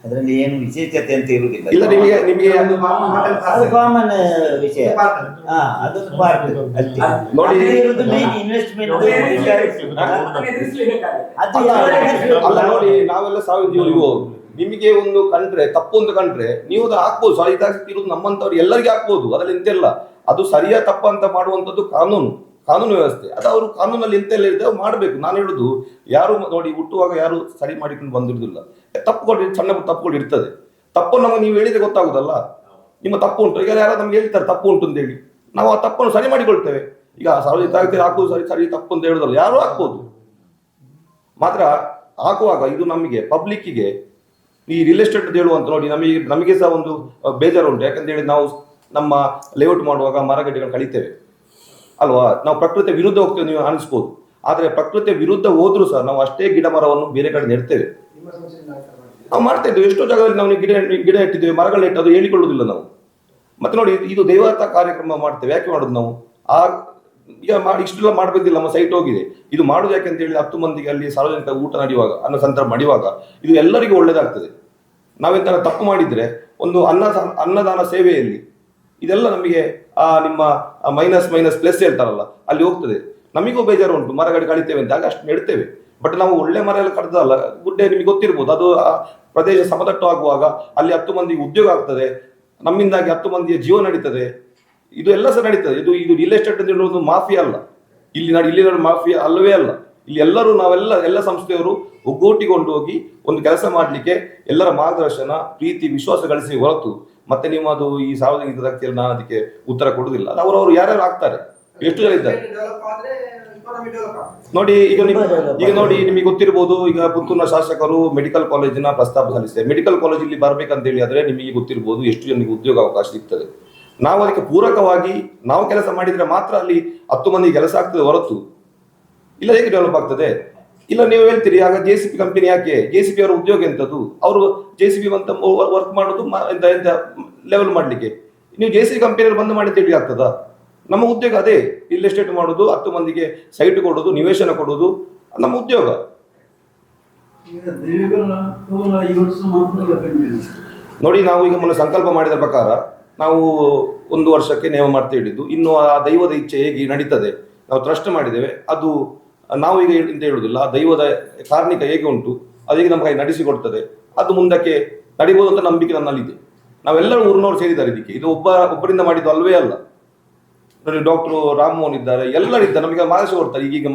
ಅದರಲ್ಲಿ ಏನು ವಿಶೇಷತೆ ಅಂತ ಇರುವುದಿಲ್ಲ. ಇಲ್ಲ, ನಿಮಗೆ ಅದು ಕಾಮನ್ ವಿಷಯ. ಅದೊಂದು ಪಾರ್ಟ್ ನೋಡಿ, ಇನ್ವೆಸ್ಟ್ಮೆಂಟ್ ಅಲ್ಲ ನೋಡಿ, ನಾವೆಲ್ಲ ಸಾವಿರ ಜೀವನಿಗೂ ನಿಮಗೆ ಒಂದು ಕಂಡ್ರೆ ತಪ್ಪು ಒಂದು ಕಂಡ್ರೆ ನೀವು ಅದು ಹಾಕ್ಬೋದು. ಹಿತಾಸಕ್ತಿ ಇರುವುದು ನಮ್ಮಂತವ್ರು ಎಲ್ಲರಿಗೆ ಹಾಕ್ಬೋದು, ಅದ್ರಲ್ಲಿ ಎಂತೆಲ್ಲ. ಅದು ಸರಿಯಾ ತಪ್ಪ ಅಂತ ಮಾಡುವಂಥದ್ದು ಕಾನೂನು ವ್ಯವಸ್ಥೆ. ಅದು ಅವರು ಕಾನೂನಲ್ಲಿ ಎಂತೆಲ್ಲ ಇದೆ ಅವ್ರು ಮಾಡಬೇಕು. ನಾನು ಹೇಳುದು, ಯಾರು ನೋಡಿ ಹುಟ್ಟುವಾಗ ಯಾರು ಸರಿ ಮಾಡಿಕೊಂಡು ಬಂದಿರುವುದಿಲ್ಲ. ತಪ್ಪುಗಳು ಸಣ್ಣ ತಪ್ಪುಗಳು ಇರ್ತದೆ. ತಪ್ಪು ನಮಗೆ ನೀವು ಹೇಳಿದ್ರೆ ಗೊತ್ತಾಗುದಲ್ಲ, ನಿಮ್ಮ ತಪ್ಪು ಉಂಟು. ಈಗ ಯಾರು ನಮ್ಗೆ ಹೇಳ್ತಾರೆ ತಪ್ಪು ಉಂಟು ಅಂತ ಹೇಳಿ, ನಾವು ಆ ತಪ್ಪನ್ನು ಸರಿ ಮಾಡಿಕೊಳ್ತೇವೆ. ಈಗ ಹಿತಾಸಕ್ತಿ ಹಾಕುವುದು ಸರಿ ತಪ್ಪು ಅಂತ ಹೇಳುದಲ್ಲ, ಯಾರು ಹಾಕ್ಬೋದು. ಮಾತ್ರ ಹಾಕುವಾಗ ಇದು ನಮಗೆ ಪಬ್ಲಿಕ್ಕಿಗೆ ಈ ರಿಯಲ್ ಎಸ್ಟೇಟ್ ಅಂತ ಹೇಳುವಂತ ನೋಡಿ, ನಮಗೆ ಸಹ ಒಂದು ಬೇಜಾರು ಉಂಟು. ಯಾಕಂತ ಹೇಳಿ ನಾವು ನಮ್ಮ ಲೇಔಟ್ ಮಾಡುವಾಗ ಮರಗಡ್ಡೆಗಳು ಕಳಿತೇವೆ ಅಲ್ವಾ. ನಾವು ಪ್ರಕೃತಿಯ ವಿರುದ್ಧ ಹೋಗ್ತೇವೆ ನೀವು ಅನಿಸ್ಬೋದು, ಆದರೆ ಪ್ರಕೃತಿಯ ವಿರುದ್ಧ ಹೋದ್ರೂ ಸಹ ನಾವು ಅಷ್ಟೇ ಗಿಡ ಮರವನ್ನು ಬೇರೆ ಕಡೆ ನೆಡ್ತೇವೆ. ನಾವು ಮಾಡ್ತಾ ಇದ್ದೇವೆ. ಎಷ್ಟೋ ಜಾಗದಲ್ಲಿ ನಾವು ಗಿಡ ಇಟ್ಟಿದ್ದೇವೆ, ಮರಗಳು ಇಟ್ಟು, ಅದು ಹೇಳಿಕೊಳ್ಳುವುದಿಲ್ಲ ನಾವು. ಮತ್ತೆ ನೋಡಿ, ಇದು ದೇವತಾ ಕಾರ್ಯಕ್ರಮ ಮಾಡ್ತೇವೆ. ಯಾಕೆ ಮಾಡೋದು ನಾವು? ಈಗ ಇಷ್ಟೆಲ್ಲ ಮಾಡಬೇಕಿಲ್ಲ, ನಮ್ಮ ಸೈಟ್ ಹೋಗಿದೆ. ಇದು ಮಾಡೋದು ಯಾಕೆ ಅಂತ ಹೇಳಿ 10 ಮಂದಿಗೆ ಅಲ್ಲಿ ಸಾರ್ವಜನಿಕ ಊಟ ನಡೆಯುವಾಗ, ಅನ್ನ ಸಂತರ ಮಾಡುವಾಗ ಇದು ಎಲ್ಲರಿಗೂ ಒಳ್ಳೇದಾಗ್ತದೆ. ನಾವೆಂತ ತಪ್ಪು ಮಾಡಿದ್ರೆ ಒಂದು ಅನ್ನದಾನ ಸೇವೆಯಲ್ಲಿ ಇದೆಲ್ಲ ನಮಗೆ ನಿಮ್ಮ ಮೈನಸ್ ಪ್ಲಸ್ ಹೇಳ್ತಾರಲ್ಲ, ಅಲ್ಲಿ ಹೋಗ್ತದೆ. ನಮಗೂ ಬೇಜಾರು ಉಂಟು, ಮರಗಡೆ ಕಡಿತೇವೆ ಅಂತ, ಆಗ ಅಷ್ಟು ನೆಡ್ತೇವೆ. ಬಟ್ ನಾವು ಒಳ್ಳೆ ಮರ ಎಲ್ಲ ಕಡ್ದಲ್ಲ, ಗುಡ್ಡೆ ನಿಮಗೆ ಗೊತ್ತಿರ್ಬೋದು, ಅದು ಪ್ರದೇಶ ಸಮತಟ್ಟು ಆಗುವಾಗ ಅಲ್ಲಿ 10 ಮಂದಿಗೆ ಉದ್ಯೋಗ ಆಗ್ತದೆ, ನಮ್ಮಿಂದಾಗಿ 10 ಮಂದಿಯ ಜೀವ ನಡೀತದೆ. ಇದು ಎಲ್ಲ ಸಹ ನಡೀತದೆ. ಇದು ರಿಯಲ್ ಎಸ್ಟೇಟ್ ಅಂತ ಹೇಳೋದು ಮಾಫಿಯಾ ಅಲ್ಲ, ಇಲ್ಲಿ ಮಾಫಿಯಾ ಅಲ್ಲವೇ ಅಲ್ಲ. ಇಲ್ಲಿ ಎಲ್ಲರೂ ಎಲ್ಲ ಸಂಸ್ಥೆಯವರು ಒಗ್ಗೂಟಿಕೊಂಡು ಹೋಗಿ ಒಂದು ಕೆಲಸ ಮಾಡಲಿಕ್ಕೆ ಎಲ್ಲರ ಮಾರ್ಗದರ್ಶನ, ಪ್ರೀತಿ, ವಿಶ್ವಾಸ ಗಳಿಸಿ ಹೊರತು ಮತ್ತೆ ನೀವು ಅದು ಈ ಸಾರ್ವಜನಿಕ ಹಿತಾಸಕ್ತಿಯಲ್ಲಿ ನಾನು ಅದಕ್ಕೆ ಉತ್ತರ ಕೊಡುವುದಿಲ್ಲ. ಅವರವರು ಯಾರ್ಯಾರು ಆಗ್ತಾರೆ, ಎಷ್ಟು ಜನ ಇದ್ದಾರೆ ನೋಡಿ. ಈಗ ನೋಡಿ, ನಿಮಗೆ ಗೊತ್ತಿರ್ಬೋದು, ಈಗ ಪುತ್ತೂರಿನ ಶಾಸಕರು ಮೆಡಿಕಲ್ ಕಾಲೇಜಿನ ಪ್ರಸ್ತಾಪ ಸಲ್ಲಿಸಿದೆ. ಮೆಡಿಕಲ್ ಕಾಲೇಜ್ ಇಲ್ಲಿ ಬರ್ಬೇಕಂತ ಹೇಳಿ ಆದ್ರೆ ನಿಮಗೆ ಗೊತ್ತಿರ್ಬೋದು ಎಷ್ಟು ಜನರಿಗೆ ಉದ್ಯೋಗ ಅವಕಾಶ ಸಿಗ್ತದೆ. ನಾವು ಅದಕ್ಕೆ ಪೂರಕವಾಗಿ ನಾವು ಕೆಲಸ ಮಾಡಿದ್ರೆ ಮಾತ್ರ ಅಲ್ಲಿ 10 ಮಂದಿಗೆ ಕೆಲಸ ಆಗ್ತದೆ ಹೊರತು ಇಲ್ಲ ಹೇಗೆ ಡೆವಲಪ್ ಆಗ್ತದೆ? ಇಲ್ಲ ನೀವು ಹೇಳ್ತೀರಿ, ಆಗ JCB ಕಂಪನಿ ಯಾಕೆ? JCB ಅವರ ಉದ್ಯೋಗ ಎಂತದ್ದು? ಅವರು JCB ಅಂತ ವರ್ಕ್ ಮಾಡೋದು ಎಂತ ಲೆವೆಲ್ ಮಾಡ್ಲಿಕ್ಕೆ. ನೀವು JCB ಕಂಪನಿಯಲ್ಲಿ ಬಂದು ಮಾಡಿ ತಿಳಿ ಆಗ್ತದಾ? ನಮ್ಮ ಉದ್ಯೋಗ ಅದೇ, ರಿಯಲ್ ಎಸ್ಟೇಟ್ ಮಾಡೋದು, 10 ಮಂದಿಗೆ ಸೈಟ್ ಕೊಡೋದು, ನಿವೇಶನ ಕೊಡೋದು ನಮ್ಮ ಉದ್ಯೋಗ. ನೋಡಿ, ನಾವು ಈಗ ಮೊನ್ನೆ ಸಂಕಲ್ಪ ಮಾಡಿದ ಪ್ರಕಾರ ನಾವು 1 ವರ್ಷಕ್ಕೆ ನೇಮ ಮಾಡ್ತಾ ಹಿಡಿದು, ಇನ್ನು ಆ ದೈವದ ಇಚ್ಛೆ ಹೇಗೆ ನಡೀತದೆ ನಾವು ಟ್ರಸ್ಟ್ ಮಾಡಿದ್ದೇವೆ. ಅದು ನಾವು ಈಗ ಅಂತ ಹೇಳುವುದಿಲ್ಲ, ದೈವದ ಕಾರ್ಣಿಕ ಹೇಗೆ ಉಂಟು ಅದು ಹೇಗೆ ನಮ್ಮ ಕೈ ನಡೆಸಿಕೊಡ್ತದೆ, ಅದು ಮುಂದಕ್ಕೆ ನಡಿಬೋದು ಅಂತ ನಂಬಿಕೆ ನನ್ನಲ್ಲಿದೆ. ನಾವೆಲ್ಲರೂ ಊರಿನವರು ಸೇರಿದ್ದಾರೆ ಇದಕ್ಕೆ. ಇದು ಒಬ್ಬರಿಂದ ಮಾಡಿದ್ದು ಅಲ್ವೇ ಅಲ್ಲ. ನೋಡಿ, ಡಾಕ್ಟರ್ ರಾಮಮೋಹನ್ ಇದ್ದಾರೆ, ಎಲ್ಲರಿದ್ದಾರೆ, ನಮಗೆ ಮಾರ್ಗದರ್ಶನ ಕೊಡ್ತಾರೆ, ಈಗೀಗ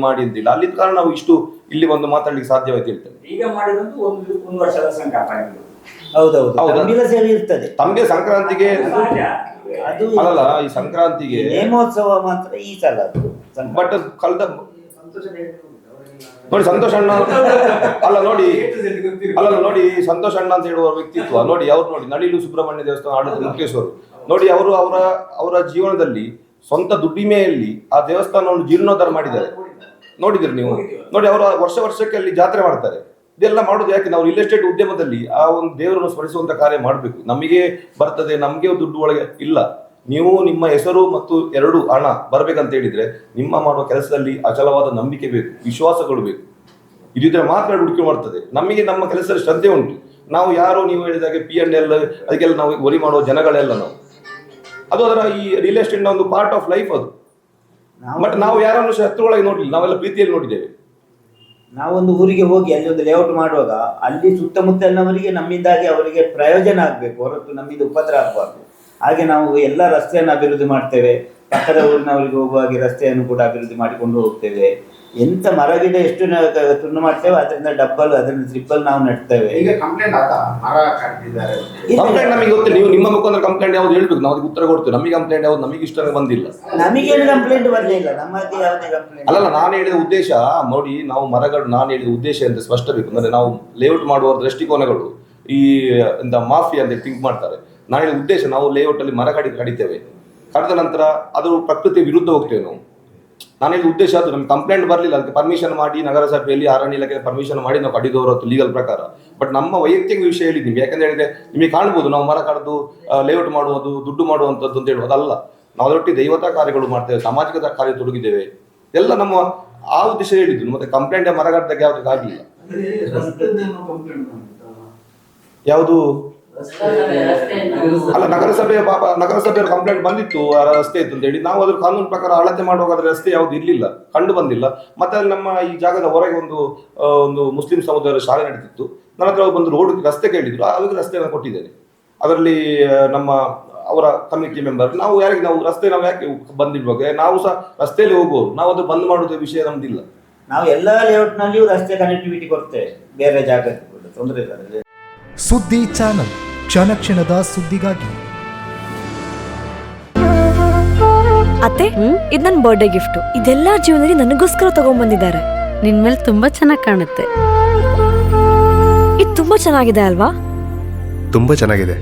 ಮಾಡಿ ಅಂತಿಲ್ಲ. ಅಲ್ಲಿ ಕಾರಣ ನಾವು ಇಷ್ಟು ಇಲ್ಲಿ ಬಂದು ಮಾತಾಡ್ಲಿಕ್ಕೆ ಸಾಧ್ಯವಾಯ್ತು ಹೇಳ್ತೇನೆ. ಈಗ ಮಾಡಿದಂತೂ ಒಂದು ವರ್ಷದ ಸಂಕಲ್ಪ. ತಮಗೆ ಸಂಕ್ರಾಂತಿಗೆ ಅಲ್ಲ, ಈ ಸಂಕ್ರಾಂತಿಗೆ ನೇಮೋತ್ಸವ ಮಾತ್ರ ಈ ಸಲ. ಬಟ್ ಕಳೆದ ನೋಡಿ ಸಂತೋಷ್ ಅಣ್ಣ ಅಲ್ಲ ನೋಡಿ ಸಂತೋಷ್ ಅಣ್ಣ ಅಂತ ಹೇಳುವ ವ್ಯಕ್ತಿತ್ವ ನೋಡಿ. ಅವ್ರು ನೋಡಿ ನಳಿಲು ಸುಬ್ರಹ್ಮಣ್ಯ ದೇವಸ್ಥಾನ ಆಡಳಿತ ಮುಖ್ಯಸ್ಥರು ನೋಡಿ. ಅವರು ಅವರ ಜೀವನದಲ್ಲಿ ಸ್ವಂತ ದುಡಿಮೆಯಲ್ಲಿ ಆ ದೇವಸ್ಥಾನವನ್ನು ಜೀರ್ಣೋದ್ಧಾರ ಮಾಡಿದ್ದಾರೆ. ನೋಡಿದ್ರಿ ನೀವು ನೋಡಿ. ಅವರ ವರ್ಷಕ್ಕೆ ಅಲ್ಲಿ ಜಾತ್ರೆ ಮಾಡ್ತಾರೆ. ಇದೆಲ್ಲ ಮಾಡೋದು ಯಾಕೆ? ನಾವು ರಿಯಲ್ ಎಸ್ಟೇಟ್ ಉದ್ಯಮದಲ್ಲಿ ಆ ಒಂದು ದೇವರನ್ನು ಸ್ಮರಿಸುವಂತ ಕಾರ್ಯ ಮಾಡಬೇಕು. ನಮಗೆ ಬರ್ತದೆ, ನಮಗೆ ದುಡ್ಡು ಒಳಗೆ ಇಲ್ಲ. ನೀವು ನಿಮ್ಮ ಹೆಸರು ಮತ್ತು 2 ಹಣ ಬರ್ಬೇಕಂತ ಹೇಳಿದ್ರೆ ನಿಮ್ಮ ಮಾಡುವ ಕೆಲಸದಲ್ಲಿ ಅಚಲವಾದ ನಂಬಿಕೆ ಬೇಕು, ವಿಶ್ವಾಸಗಳು ಬೇಕು. ಇದಿದ್ರೆ ಮಾತ್ರ ಹುಡುಕಿ ಮಾಡ್ತದೆ. ನಮಗೆ ನಮ್ಮ ಕೆಲಸದಲ್ಲಿ ಶ್ರದ್ಧೆ ಉಂಟು. ನಾವು ಯಾರು ನೀವು ಹೇಳಿದಾಗೆ P&L ಅದಕ್ಕೆಲ್ಲ ನಾವು ವರಿ ಮಾಡುವ ಜನಗಳೆಲ್ಲ ನಾವು. ಅದು ಅದರ ಈ ರಿಯಲ್ ಎಸ್ಟೇಟ್ ನ ಒಂದು ಪಾರ್ಟ್ ಆಫ್ ಲೈಫ್ ಅದು. ಬಟ್ ನಾವು ಯಾರನ್ನು ಶತ್ರುಗಳಾಗಿ ನೋಡ್ಲಿಲ್ಲ, ನಾವೆಲ್ಲ ಪ್ರೀತಿಯಲ್ಲಿ ನೋಡಿದ್ದೇವೆ. ನಾವೊಂದು ಊರಿಗೆ ಹೋಗಿ ಅಲ್ಲಿ ಒಂದು ಲೇಔಟ್ ಮಾಡುವಾಗ ಅಲ್ಲಿ ಸುತ್ತಮುತ್ತಲಿನವರಿಗೆ ನಮ್ಮಿಂದಾಗಿ ಅವರಿಗೆ ಪ್ರಯೋಜನ ಆಗಬೇಕು, ಹೊರತು ನಮ್ಮಿಂದ ಉಪದ್ರ ಆಗಬಾರ್ದು. ಹಾಗೆ ನಾವು ಎಲ್ಲ ರಸ್ತೆಯನ್ನು ಅಭಿವೃದ್ಧಿ ಮಾಡ್ತೇವೆ. ಪಕ್ಕದ ಊರಿನವರಿಗೆ ಹೋಗುವಾಗೆ ರಸ್ತೆಯನ್ನು ಕೂಡ ಅಭಿವೃದ್ಧಿ ಮಾಡಿಕೊಂಡು ಹೋಗ್ತೇವೆ. ಎಂತ ಮರಗಿಡ ಎಷ್ಟು ತುಂಡು ಮಾಡ್ತೇವೆ ಅದರಿಂದ ಡಬ್ಬಲ್ ಅದರಿಂದ ಟ್ರಿಪ್ಪಲ್ ನಾವು ನೆಡ್ತೇವೆ. ಈಗ ಕಂಪ್ಲೇಂಟ್ ಆದ ಮರ ಕಟ್ಟಿದ್ದಾರೆ. ಕಂಪ್ಲೇಂಟ್ ನಮಗೆ ಗೊತ್ತಿಲ್ಲ. ನೀವು ನಿಮ್ಮ ಮುಖಾಂತರ ಕಂಪ್ಲೇಂಟ್ ಯಾವ್ದು ಹೇಳ್ಬೇಕು, ನಾವು ಅದಕ್ಕೆ ಉತ್ತರ ಕೊಡ್ತೇವೆ. ನಮಗೆ ಕಂಪ್ಲೇಂಟ್ ಯಾವ್ದು ನಮಗೆ ಇಷ್ಟ ಬಂದಿಲ್ಲ. ನಮಗೇನು ಕಂಪ್ಲೇಂಟ್ ಬರಲಿಲ್ಲ, ನಮಗೆ ಯಾವುದೇ ಕಂಪ್ಲೇಂಟ್ ಅಲ್ಲಲ್ಲ. ನಾನು ಹೇಳಿದ ಉದ್ದೇಶ ನೋಡಿ, ನಾವು ಮರಗಳು ನಾನು ಹೇಳಿದ ಉದ್ದೇಶ ಅಂತ ಸ್ಪಷ್ಟ ಬೇಕು. ಅಂದ್ರೆ ನಾವು ಲೇಔಟ್ ಮಾಡುವ ದೃಷ್ಟಿಕೋನಗಳು ಈ ಮಾಫಿಯಾ ಅಂತ ಥಿಂಕ್ ಮಾಡ್ತಾರೆ. ನಾನು ಹೇಳಿದ ಉದ್ದೇಶ ನಾವು ಲೇಔಟ್ ಅಲ್ಲಿ ಮರ ಕಡಿತೇವೆ, ಕಡಿದ ನಂತರ ಅದು ಪ್ರಕೃತಿ ವಿರುದ್ಧ ಹೋಗ್ತೇವೆ ನಾವು. ನಾನು ಹೇಳಿದ ಉದ್ದೇಶ ಅದು. ನಮ್ಗೆ ಕಂಪ್ಲೇಂಟ್ ಬರಲಿಲ್ಲ, ಅದಕ್ಕೆ ಪರ್ಮಿಷನ್ ಮಾಡಿ ನಗರಸಭೆಯಲ್ಲಿ ಅರಣ್ಯ ಇಲಾಖೆ ಪರ್ಮಿಷನ್ ಮಾಡಿ ನಾವು ಕಡಿದವರು ಲೀಗಲ್ ಪ್ರಕಾರ. ಬಟ್ ನಮ್ಮ ವೈಯಕ್ತಿಕ ವಿಷಯ ಹೇಳಿದ್ದೀವಿ. ಯಾಕಂದ್ರೆ ಹೇಳಿದ್ರೆ ನಿಮಗೆ ಕಾಣ್ಬೋದು ನಾವು ಮರ ಕಡಿದು ಲೇಔಟ್ ಮಾಡುವುದು ದುಡ್ಡು ಮಾಡುವಂಥದ್ದು ಅಂತ ಹೇಳುವುದು ಅದಲ್ಲ. ನಾವು ಅದರೊಟ್ಟಿಗೆ ದೈವತಾ ಕಾರ್ಯಗಳು ಮಾಡ್ತೇವೆ, ಸಾಮಾಜಿಕ ಕಾರ್ಯ ತೊಡಗಿದ್ದೇವೆ, ಎಲ್ಲ ನಮ್ಮ ಆ ಉದ್ದೇಶ ಹೇಳಿದ್ದು. ಮತ್ತೆ ಕಂಪ್ಲೇಂಟ್ ಮರ ಕಡ್ದಕ್ಕೆ ಯಾವುದಕ್ಕೆ ಆಗಲಿಲ್ಲ. ಯಾವುದು ಅಲ್ಲ, ನಗರಸಭೆಯ ಕಂಪ್ಲೇಂಟ್ ಬಂದಿತ್ತು ಆ ರಸ್ತೆ ಇತ್ತು ಅಂತ ಹೇಳಿ. ನಾವು ಅದ್ರ ಕಾನೂನು ಪ್ರಕಾರ ಅಳತೆ ಮಾಡುವಾಗ ಅದ್ರ ರಸ್ತೆ ಯಾವ್ದು ಇರ್ಲಿಲ್ಲ, ಕಂಡು ಬಂದಿಲ್ಲ. ಮತ್ತೆ ಅಲ್ಲಿ ನಮ್ಮ ಈ ಜಾಗದ ಹೊರಗೆ ಒಂದು ಮುಸ್ಲಿಂ ಸಮುದಾಯದ ಶಾಲೆ ನಡೀತಿತ್ತು. ನನ್ನ ಹತ್ರ ಬಂದು ರೋಡ್ ರಸ್ತೆ ಕೇಳಿದ್ರು, ಅದಕ್ಕೆ ರಸ್ತೆಯನ್ನು ಕೊಟ್ಟಿದ್ದೇನೆ. ಅದರಲ್ಲಿ ನಮ್ಮ ಅವರ ಕಮಿಟಿ ಮೆಂಬರ್ ನಾವು ರಸ್ತೆ ನಾವು ಯಾಕೆ ಬಂದಿರುವಾಗ ನಾವು ಸಹ ರಸ್ತೆಯಲ್ಲಿ ಹೋಗುವವರು, ನಾವು ಅದು ಬಂದ್ ಮಾಡುವ ವಿಷಯ ನಮ್ದಿಲ್ಲ. ನಾವು ಎಲ್ಲ ಲೇಔಟ್ನಲ್ಲಿಯೂ ರಸ್ತೆ ಕನೆಕ್ಟಿವಿಟಿ ಕೊಡ್ತೇವೆ, ಬೇರೆ ಜಾಗಕ್ಕೆ ತೊಂದರೆ ಇಲ್ಲ. ಸುದ್ದಿ ಚಾನಲ್, ಕ್ಷಣ ಕ್ಷಣದ ಸುದ್ದಿಗಾಗಿ. ಅತ್ತೆ, ಇದು ನನ್ನ ಬರ್ಡೇ ಗಿಫ್ಟ್. ಇದೆಲ್ಲ ಜೀವನದಲ್ಲಿ ನನಗೋಸ್ಕರ ತಗೊಂಡ್ಬಂದಿದ್ದಾರೆ. ನಿನ್ ಮೇಲೆ ತುಂಬಾ ಚೆನ್ನಾಗಿ ಕಾಣುತ್ತೆ. ಇದು ತುಂಬಾ ಚೆನ್ನಾಗಿದೆ ಅಲ್ವಾ? ತುಂಬಾ ಚೆನ್ನಾಗಿದೆ.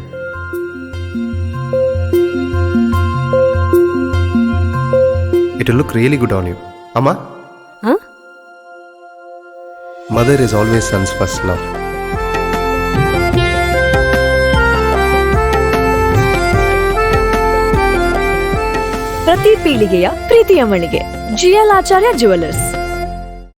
It will look really good on you. Amma? Huh? Mother is always son's first love. ಪ್ರತಿ ಪೀಳಿಗೆಯ ಪ್ರೀತಿಯ ಮಳಿಗೆ GL ಆಚಾರ್ಯ ಜುವೆಲ್ಲರ್ಸ್.